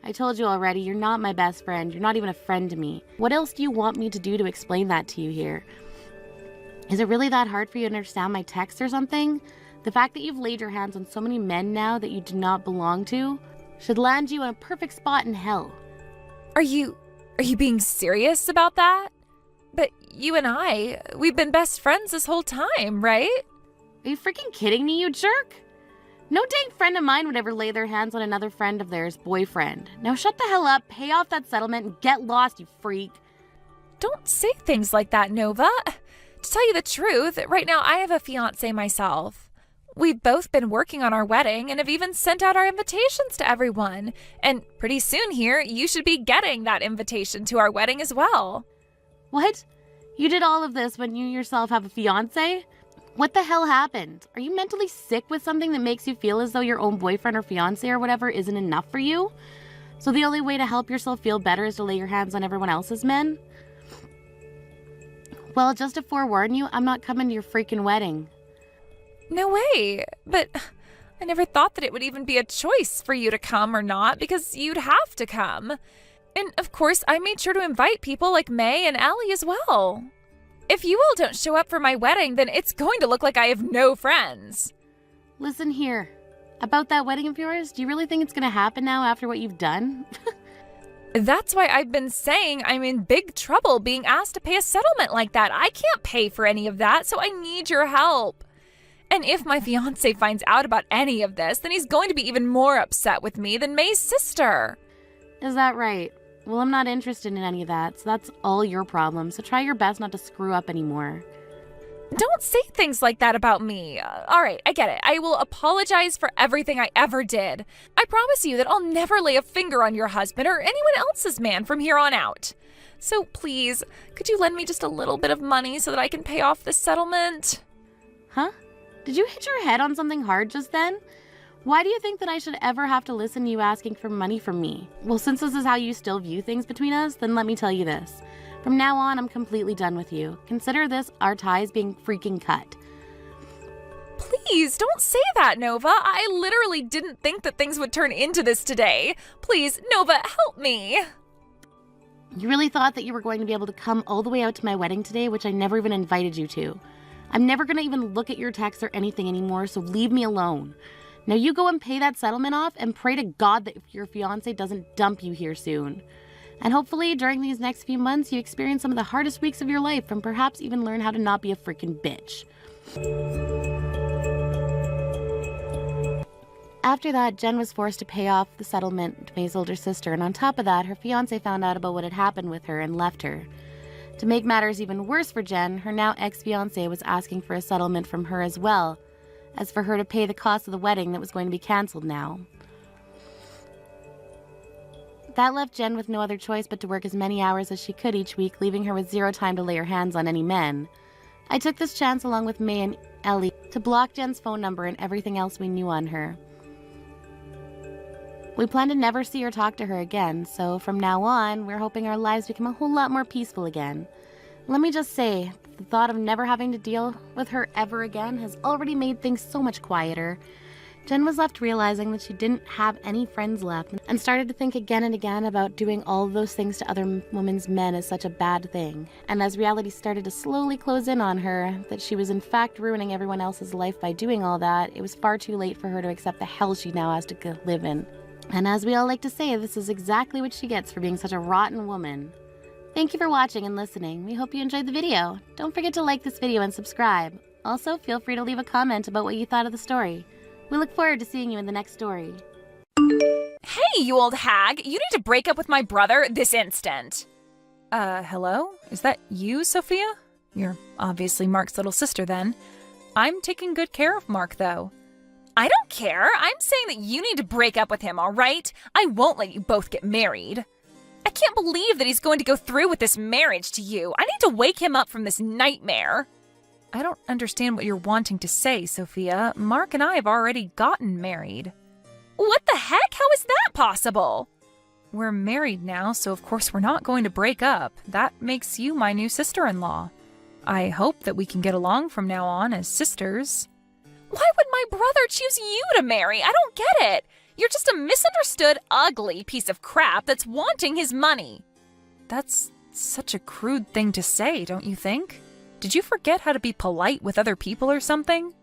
Speaker 3: I told you already, you're not my best friend. You're not even a friend to me. What else do you want me to do to explain that to you here? Is it really that hard for you to understand my text or something? The fact that you've laid your hands on so many men now that you do not belong to should land you in a perfect spot in hell.
Speaker 1: Are you being serious about that? But you and we've been best friends this whole time, right?
Speaker 3: Are you freaking kidding me, you jerk? No dang friend of mine would ever lay their hands on another friend of theirs' boyfriend. Now shut the hell up, pay off that settlement, and get lost, you freak.
Speaker 1: Don't say things like that, Nova. To tell you the truth, right now I have a fiancé myself. We've both been working on our wedding and have even sent out our invitations to everyone. And pretty soon here, you should be getting that invitation to our wedding as well.
Speaker 3: What? You did all of this when you yourself have a fiancé? What the hell happened? Are you mentally sick with something that makes you feel as though your own boyfriend or fiancé or whatever isn't enough for you? So the only way to help yourself feel better is to lay your hands on everyone else's men? Well, just to forewarn you, I'm not coming to your freaking wedding.
Speaker 1: No way, but I never thought that it would even be a choice for you to come or not because you'd have to come. And of course, I made sure to invite people like May and Allie as well. If you all don't show up for my wedding, then it's going to look like I have no friends.
Speaker 3: Listen here. About that wedding of yours, do you really think it's going to happen now after what you've done?
Speaker 1: That's why I've been saying I'm in big trouble being asked to pay a settlement like that. I can't pay for any of that, so I need your help. And if my fiancé finds out about any of this, then he's going to be even more upset with me than May's sister.
Speaker 3: Is that right? Well, I'm not interested in any of that, so that's all your problem. So try your best not to screw up anymore.
Speaker 1: Don't say things like that about me. All right, I get it. I will apologize for everything I ever did. I promise you that I'll never lay a finger on your husband or anyone else's man from here on out. So please, could you lend me just a little bit of money so that I can pay off this settlement?
Speaker 3: Huh? Did you hit your head on something hard just then? Why do you think that I should ever have to listen to you asking for money from me? Well, since this is how you still view things between us, then let me tell you this. From now on, I'm completely done with you. Consider this our ties being freaking cut.
Speaker 1: Please, don't say that, Nova. I literally didn't think that things would turn into this today. Please, Nova, help me.
Speaker 3: You really thought that you were going to be able to come all the way out to my wedding today, which I never even invited you to. I'm never going to even look at your texts or anything anymore, so leave me alone. Now you go and pay that settlement off and pray to God that your fiancé doesn't dump you here soon. And hopefully during these next few months you experience some of the hardest weeks of your life and perhaps even learn how to not be a freaking bitch. After that, Jen was forced to pay off the settlement to May's older sister, and on top of that, her fiancé found out about what had happened with her and left her. To make matters even worse for Jen, her now ex-fiancé was asking for a settlement from her as well, as for her to pay the cost of the wedding that was going to be cancelled now. That left Jen with no other choice but to work as many hours as she could each week, leaving her with zero time to lay her hands on any men. I took this chance along with May and Ellie to block Jen's phone number and everything else we knew on her. We plan to never see or talk to her again, so from now on, we're hoping our lives become a whole lot more peaceful again. Let me just say, the thought of never having to deal with her ever again has already made things so much quieter. Jen was left realizing that she didn't have any friends left and started to think again and again about doing all of those things to other women's men as such a bad thing. And as reality started to slowly close in on her, that she was in fact ruining everyone else's life by doing all that, it was far too late for her to accept the hell she now has to live in. And as we all like to say, this is exactly what she gets for being such a rotten woman. Thank you for watching and listening. We hope you enjoyed the video. Don't forget to like this video and subscribe. Also, feel free to leave a comment about what you thought of the story. We look forward to seeing you in the next story.
Speaker 1: Hey, you old hag! You need to break up with my brother this instant! Hello? Is that you, Sophia? You're obviously Mark's little sister, then. I'm taking good care of Mark, though. I don't care! I'm saying that you need to break up with him, alright? I won't let you both get married. I can't believe that he's going to go through with this marriage to you. I need to wake him up from this nightmare. I don't understand what you're wanting to say, Sophia. Mark and I have already gotten married. What the heck? How is that possible? We're married now, so of course we're not going to break up. That makes you my new sister-in-law. I hope that we can get along from now on as sisters. Why would my brother choose you to marry? I don't get it. You're just a misunderstood, ugly piece of crap that's wanting his money. That's such a crude thing to say, don't you think? Did you forget how to be polite with other people or something?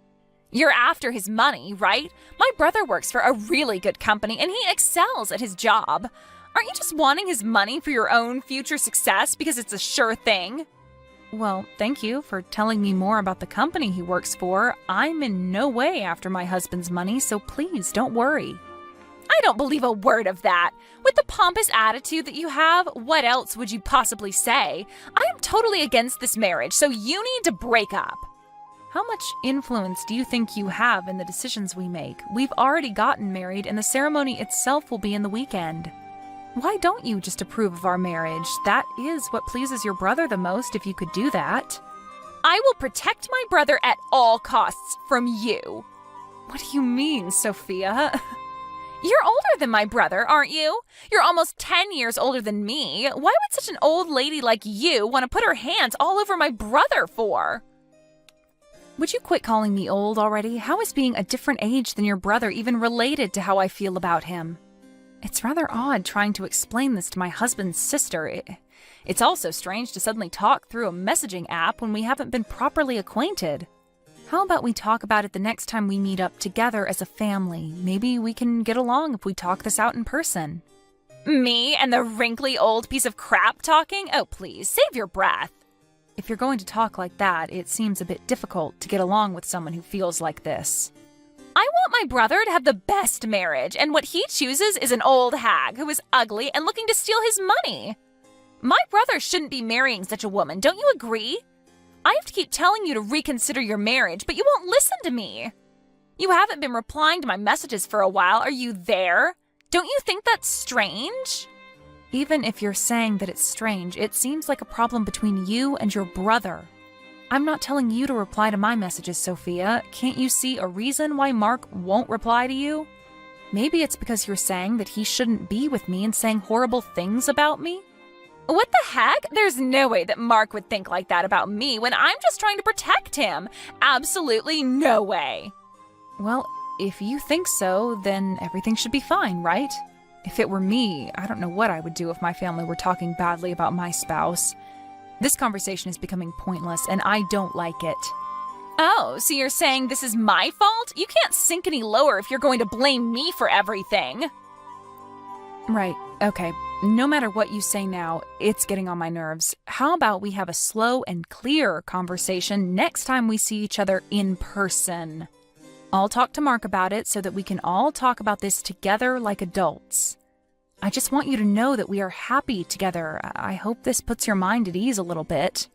Speaker 1: You're after his money, right? My brother works for a really good company and he excels at his job. Aren't you just wanting his money for your own future success because it's a sure thing? Well, thank you for telling me more about the company he works for. I'm in no way after my husband's money, so please don't worry. I don't believe a word of that. With the pompous attitude that you have, what else would you possibly say? I am totally against this marriage, so you need to break up. How much influence do you think you have in the decisions we make? We've already gotten married, and the ceremony itself will be in the weekend. Why don't you just approve of our marriage? That is what pleases your brother the most, if you could do that. I will protect my brother at all costs from you. What do you mean, Sophia? You're older than my brother, aren't you? You're almost 10 years older than me. Why would such an old lady like you want to put her hands all over my brother for? Would you quit calling me old already? How is being a different age than your brother even related to how I feel about him? It's rather odd trying to explain this to my husband's sister. It's also strange to suddenly talk through a messaging app when we haven't been properly acquainted. How about we talk about it the next time we meet up together as a family? Maybe we can get along if we talk this out in person. Me and the wrinkly old piece of crap talking? Oh, please, save your breath. If you're going to talk like that, it seems a bit difficult to get along with someone who feels like this. I want my brother to have the best marriage, and what he chooses is an old hag who is ugly and looking to steal his money. My brother shouldn't be marrying such a woman, don't you agree? I have to keep telling you to reconsider your marriage, but you won't listen to me. You haven't been replying to my messages for a while. Are you there? Don't you think that's strange? Even if you're saying that it's strange, it seems like a problem between you and your brother. I'm not telling you to reply to my messages, Sophia. Can't you see a reason why Mark won't reply to you? Maybe it's because you're saying that he shouldn't be with me and saying horrible things about me? What the heck? There's no way that Mark would think like that about me when I'm just trying to protect him. Absolutely no way. Well, if you think so, then everything should be fine, right? If it were me, I don't know what I would do if my family were talking badly about my spouse. This conversation is becoming pointless, and I don't like it. Oh, so you're saying this is my fault? You can't sink any lower if you're going to blame me for everything. Right, okay. No matter what you say now, it's getting on my nerves. How about we have a slow and clear conversation next time we see each other in person? I'll talk to Mark about it so that we can all talk about this together like adults. I just want you to know that we are happy together. I hope this puts your mind at ease a little bit.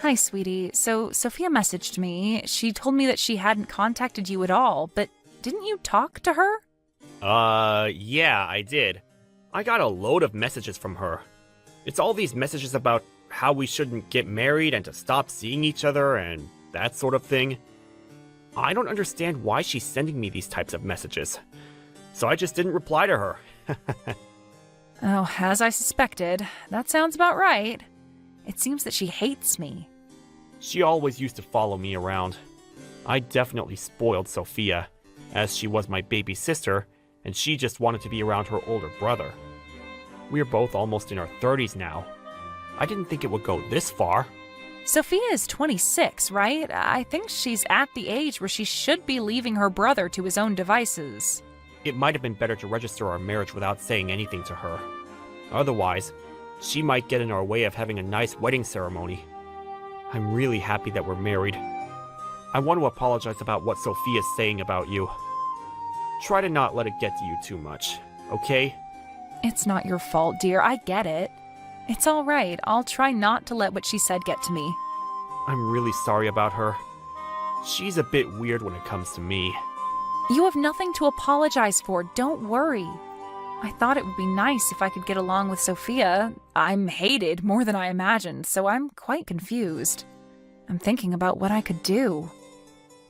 Speaker 1: Hi, sweetie. So Sophia messaged me. She told me that she hadn't contacted you at all, but didn't you talk to her?
Speaker 4: Yeah, I did. I got a load of messages from her. It's all these messages about how we shouldn't get married and to stop seeing each other and that sort of thing. I don't understand why she's sending me these types of messages. So I just didn't reply to her.
Speaker 1: Oh, as I suspected. That sounds about right. It seems that she hates me.
Speaker 4: She always used to follow me around. I definitely spoiled Sophia, as she was my baby sister, and she just wanted to be around her older brother. We're both almost in our 30s now. I didn't think it would go this far.
Speaker 1: Sophia is 26, right? I think she's at the age where she should be leaving her brother to his own devices.
Speaker 4: It might have been better to register our marriage without saying anything to her. Otherwise, she might get in our way of having a nice wedding ceremony. I'm really happy that we're married. I want to apologize about what Sophia's saying about you. Try to not let it get to you too much, okay?
Speaker 1: It's not your fault, dear. I get it. It's all right. I'll try not to let what she said get to me.
Speaker 4: I'm really sorry about her. She's a bit weird when it comes to me.
Speaker 1: You have nothing to apologize for. Don't worry. I thought it would be nice if I could get along with Sophia. I'm hated more than I imagined, so I'm quite confused. I'm thinking about what I could do.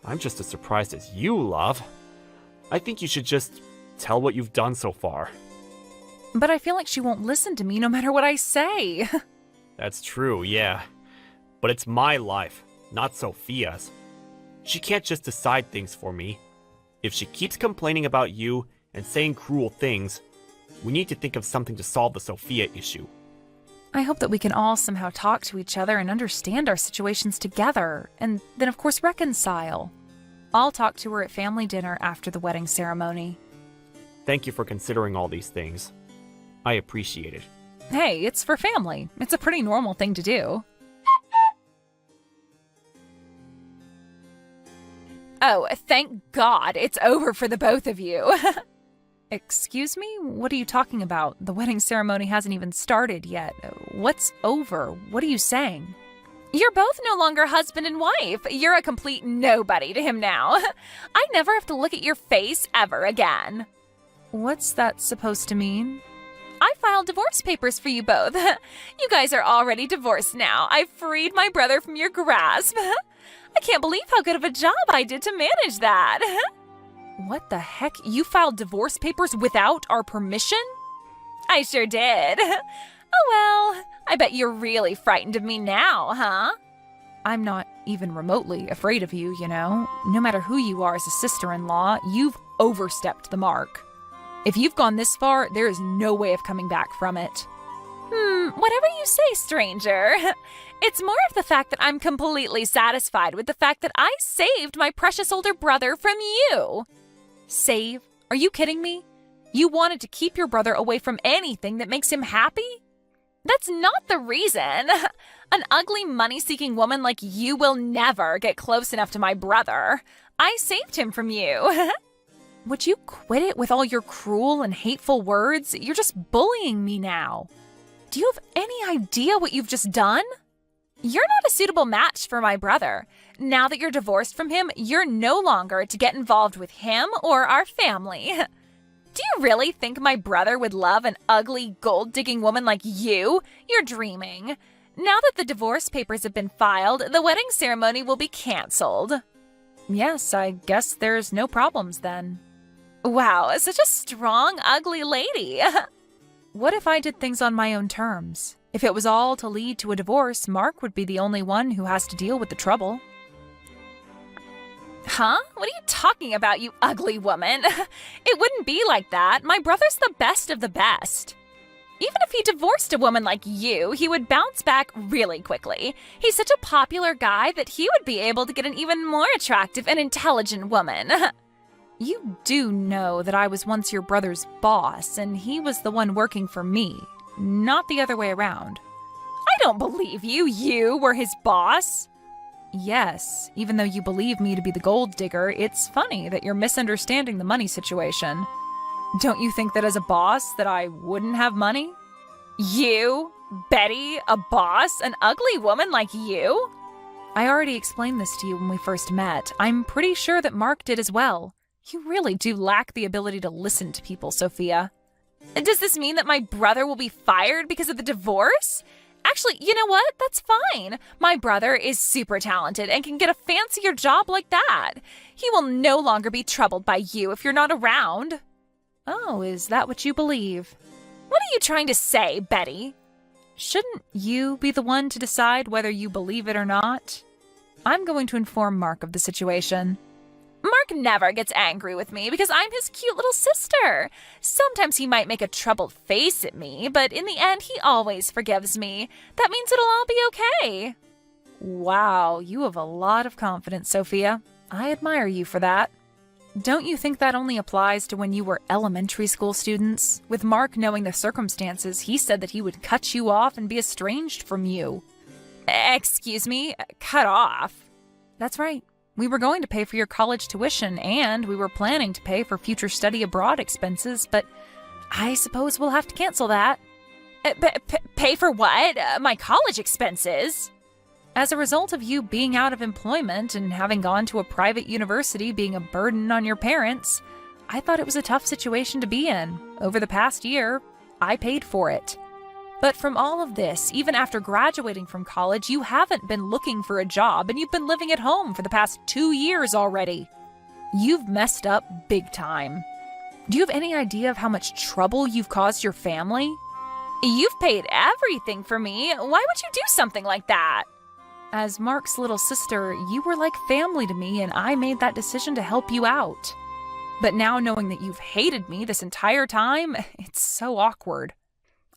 Speaker 4: I'm just as surprised as you, love. I think you should just tell what you've done so far.
Speaker 1: But I feel like she won't listen to me no matter what I say.
Speaker 4: That's true, yeah. But it's my life, not Sophia's. She can't just decide things for me. If she keeps complaining about you and saying cruel things, we need to think of something to solve the Sophia issue.
Speaker 1: I hope that we can all somehow talk to each other and understand our situations together, and then of course reconcile. I'll talk to her at family dinner after the wedding ceremony.
Speaker 4: Thank you for considering all these things. I appreciate it.
Speaker 1: Hey, it's for family. It's a pretty normal thing to do. Oh, thank God it's over for the both of you. Excuse me? What are you talking about? The wedding ceremony hasn't even started yet. What's over? What are you saying? You're both no longer husband and wife. You're a complete nobody to him now. I never have to look at your face ever again. What's that supposed to mean? I filed divorce papers for you both. You guys are already divorced now. I freed my brother from your grasp. I can't believe how good of a job I did to manage that. What the heck? You filed divorce papers without our permission? I sure did. Oh well, I bet you're really frightened of me now, huh? I'm not even remotely afraid of you, you know. No matter who you are as a sister-in-law, you've overstepped the mark. If you've gone this far, there is no way of coming back from it. Whatever you say, stranger. It's more of the fact that I'm completely satisfied with the fact that I saved my precious older brother from you. Save? Are you kidding me? You wanted to keep your brother away from anything that makes him happy? That's not the reason. An ugly, money-seeking woman like you will never get close enough to my brother. I saved him from you. Would you quit it with all your cruel and hateful words? You're just bullying me now. Do you have any idea what you've just done? You're not a suitable match for my brother. Now that you're divorced from him, you're no longer to get involved with him or our family. Do you really think my brother would love an ugly, gold-digging woman like you? You're dreaming. Now that the divorce papers have been filed, the wedding ceremony will be canceled. Yes, I guess there's no problems then. Wow, such a strong, ugly lady. What if I did things on my own terms? If it was all to lead to a divorce, Mark would be the only one who has to deal with the trouble. Huh? What are you talking about, you ugly woman? It wouldn't be like that. My brother's the best of the best. Even if he divorced a woman like you, he would bounce back really quickly. He's such a popular guy that he would be able to get an even more attractive and intelligent woman. You do know that I was once your brother's boss, and he was the one working for me, not the other way around. I don't believe you. You were his boss. Yes, even though you believe me to be the gold digger, it's funny that you're misunderstanding the money situation. Don't you think that as a boss that I wouldn't have money? You? Betty? A boss? An ugly woman like you? I already explained this to you when we first met. I'm pretty sure that Mark did as well. You really do lack the ability to listen to people, Sophia. Does this mean that my brother will be fired because of the divorce? Actually, you know what? That's fine. My brother is super talented and can get a fancier job like that. He will no longer be troubled by you if you're not around. Oh, is that what you believe? What are you trying to say, Betty? Shouldn't you be the one to decide whether you believe it or not? I'm going to inform Mark of the situation. Mark never gets angry with me because I'm his cute little sister. Sometimes he might make a troubled face at me, but in the end, he always forgives me. That means it'll all be okay. Wow, you have a lot of confidence, Sophia. I admire you for that. Don't you think that only applies to when you were elementary school students? With Mark knowing the circumstances, he said that he would cut you off and be estranged from you. Excuse me? Cut off? That's right. We were going to pay for your college tuition, and we were planning to pay for future study abroad expenses, but I suppose we'll have to cancel that. Pay for what? My college expenses? As a result of you being out of employment and having gone to a private university being a burden on your parents, I thought it was a tough situation to be in. Over the past year, I paid for it. But from all of this, even after graduating from college, you haven't been looking for a job and you've been living at home for the past 2 years already. You've messed up big time. Do you have any idea of how much trouble you've caused your family? You've paid everything for me. Why would you do something like that? As Mark's little sister, you were like family to me, and I made that decision to help you out. But now knowing that you've hated me this entire time, it's so awkward.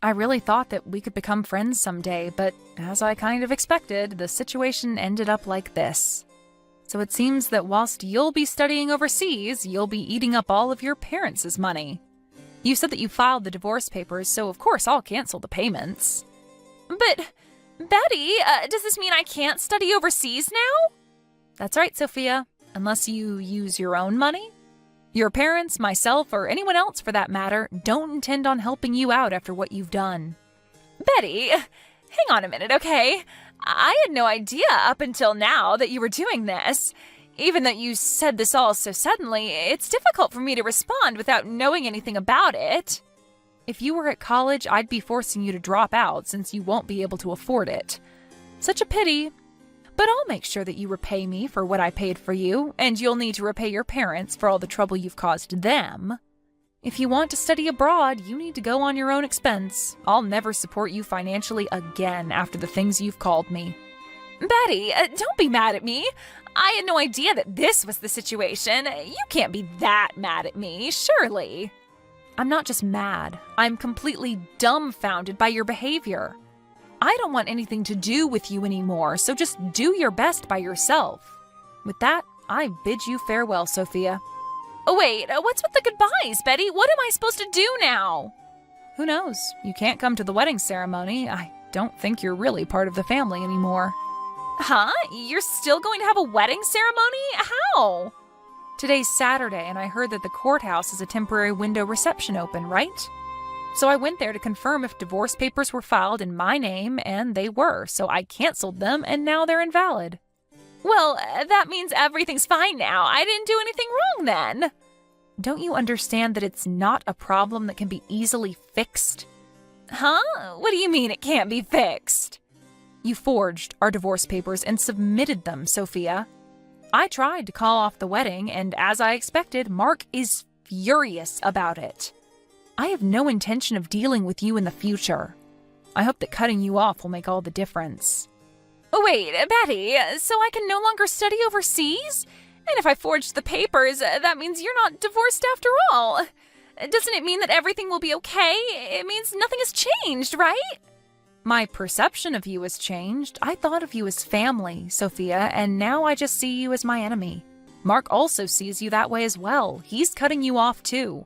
Speaker 1: I really thought that we could become friends someday, but as I kind of expected, the situation ended up like this. So it seems that whilst you'll be studying overseas, you'll be eating up all of your parents' money. You said that you filed the divorce papers, so of course I'll cancel the payments. But, Betty, does this mean I can't study overseas now? That's right, Sophia, unless you use your own money. Your parents, myself, or anyone else for that matter, don't intend on helping you out after what you've done. Betty, hang on a minute, okay? I had no idea up until now that you were doing this. Even though you said this all so suddenly, it's difficult for me to respond without knowing anything about it. If you were at college, I'd be forcing you to drop out since you won't be able to afford it. Such a pity. But I'll make sure that you repay me for what I paid for you, and you'll need to repay your parents for all the trouble you've caused them. If you want to study abroad, you need to go on your own expense. I'll never support you financially again after the things you've called me. Betty, don't be mad at me. I had no idea that this was the situation. You can't be that mad at me, surely. I'm not just mad. I'm completely dumbfounded by your behavior. I don't want anything to do with you anymore, so just do your best by yourself. With that, I bid you farewell, Sophia. Oh, wait, what's with the goodbyes, Betty? What am I supposed to do now? Who knows? You can't come to the wedding ceremony. I don't think you're really part of the family anymore. Huh? You're still going to have a wedding ceremony? How? Today's Saturday, and I heard that the courthouse has a temporary window reception open, right? So I went there to confirm if divorce papers were filed in my name, and they were, so I canceled them, and now they're invalid. Well, that means everything's fine now. I didn't do anything wrong then. Don't you understand that it's not a problem that can be easily fixed? Huh? What do you mean it can't be fixed? You forged our divorce papers and submitted them, Sophia. I tried to call off the wedding, and as I expected, Mark is furious about it. I have no intention of dealing with you in the future. I hope that cutting you off will make all the difference. Oh, wait, Betty, so I can no longer study overseas? And if I forged the papers, that means you're not divorced after all. Doesn't it mean that everything will be okay? It means nothing has changed, right? My perception of you has changed. I thought of you as family, Sophia, and now I just see you as my enemy. Mark also sees you that way as well. He's cutting you off too.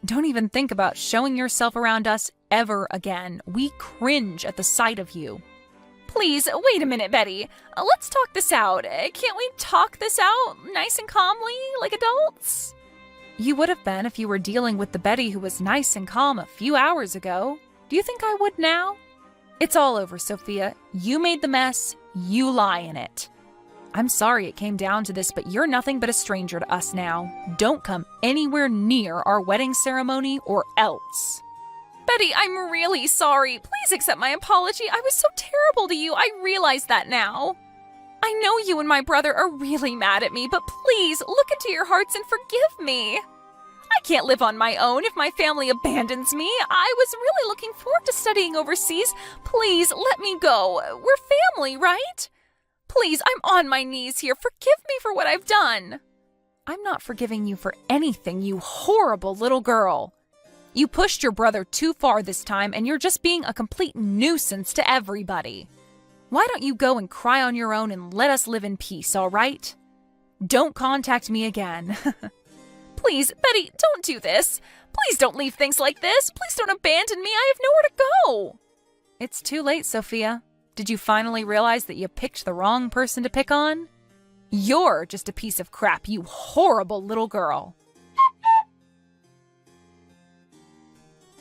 Speaker 1: Don't even think about showing yourself around us ever again. We cringe at the sight of you. Please, wait a minute, Betty. Let's talk this out. Can't we talk this out nice and calmly, like adults? You would have been if you were dealing with the Betty who was nice and calm a few hours ago. Do you think I would now? It's all over, Sophia. You made the mess. You lie in it. I'm sorry it came down to this, but you're nothing but a stranger to us now. Don't come anywhere near our wedding ceremony or else. Betty, I'm really sorry. Please accept my apology. I was so terrible to you. I realize that now. I know you and my brother are really mad at me, but please look into your hearts and forgive me. I can't live on my own if my family abandons me. I was really looking forward to studying overseas. Please let me go. We're family, right? Please, I'm on my knees here. Forgive me for what I've done. I'm not forgiving you for anything, you horrible little girl. You pushed your brother too far this time, and you're just being a complete nuisance to everybody. Why don't you go and cry on your own and let us live in peace, all right? Don't contact me again. Please, Betty, don't do this. Please don't leave things like this. Please don't abandon me. I have nowhere to go. It's too late, Sophia. Did you finally realize that you picked the wrong person to pick on? You're just a piece of crap, you horrible little girl.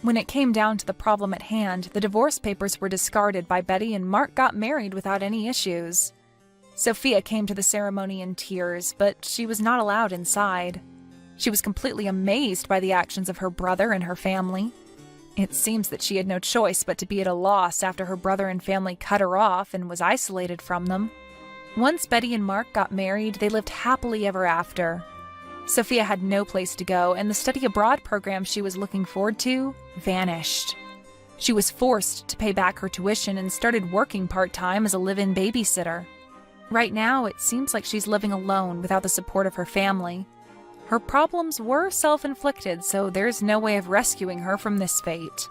Speaker 1: When it came down to the problem at hand, the divorce papers were discarded by Betty and Mark got married without any issues. Sophia came to the ceremony in tears, but she was not allowed inside. She was completely amazed by the actions of her brother and her family. It seems that she had no choice but to be at a loss after her brother and family cut her off and was isolated from them. Once Betty and Mark got married, they lived happily ever after. Sophia had no place to go, and the study abroad program she was looking forward to vanished. She was forced to pay back her tuition and started working part-time as a live-in babysitter. Right now, it seems like she's living alone without the support of her family. Her problems were self-inflicted, so there's no way of rescuing her from this fate.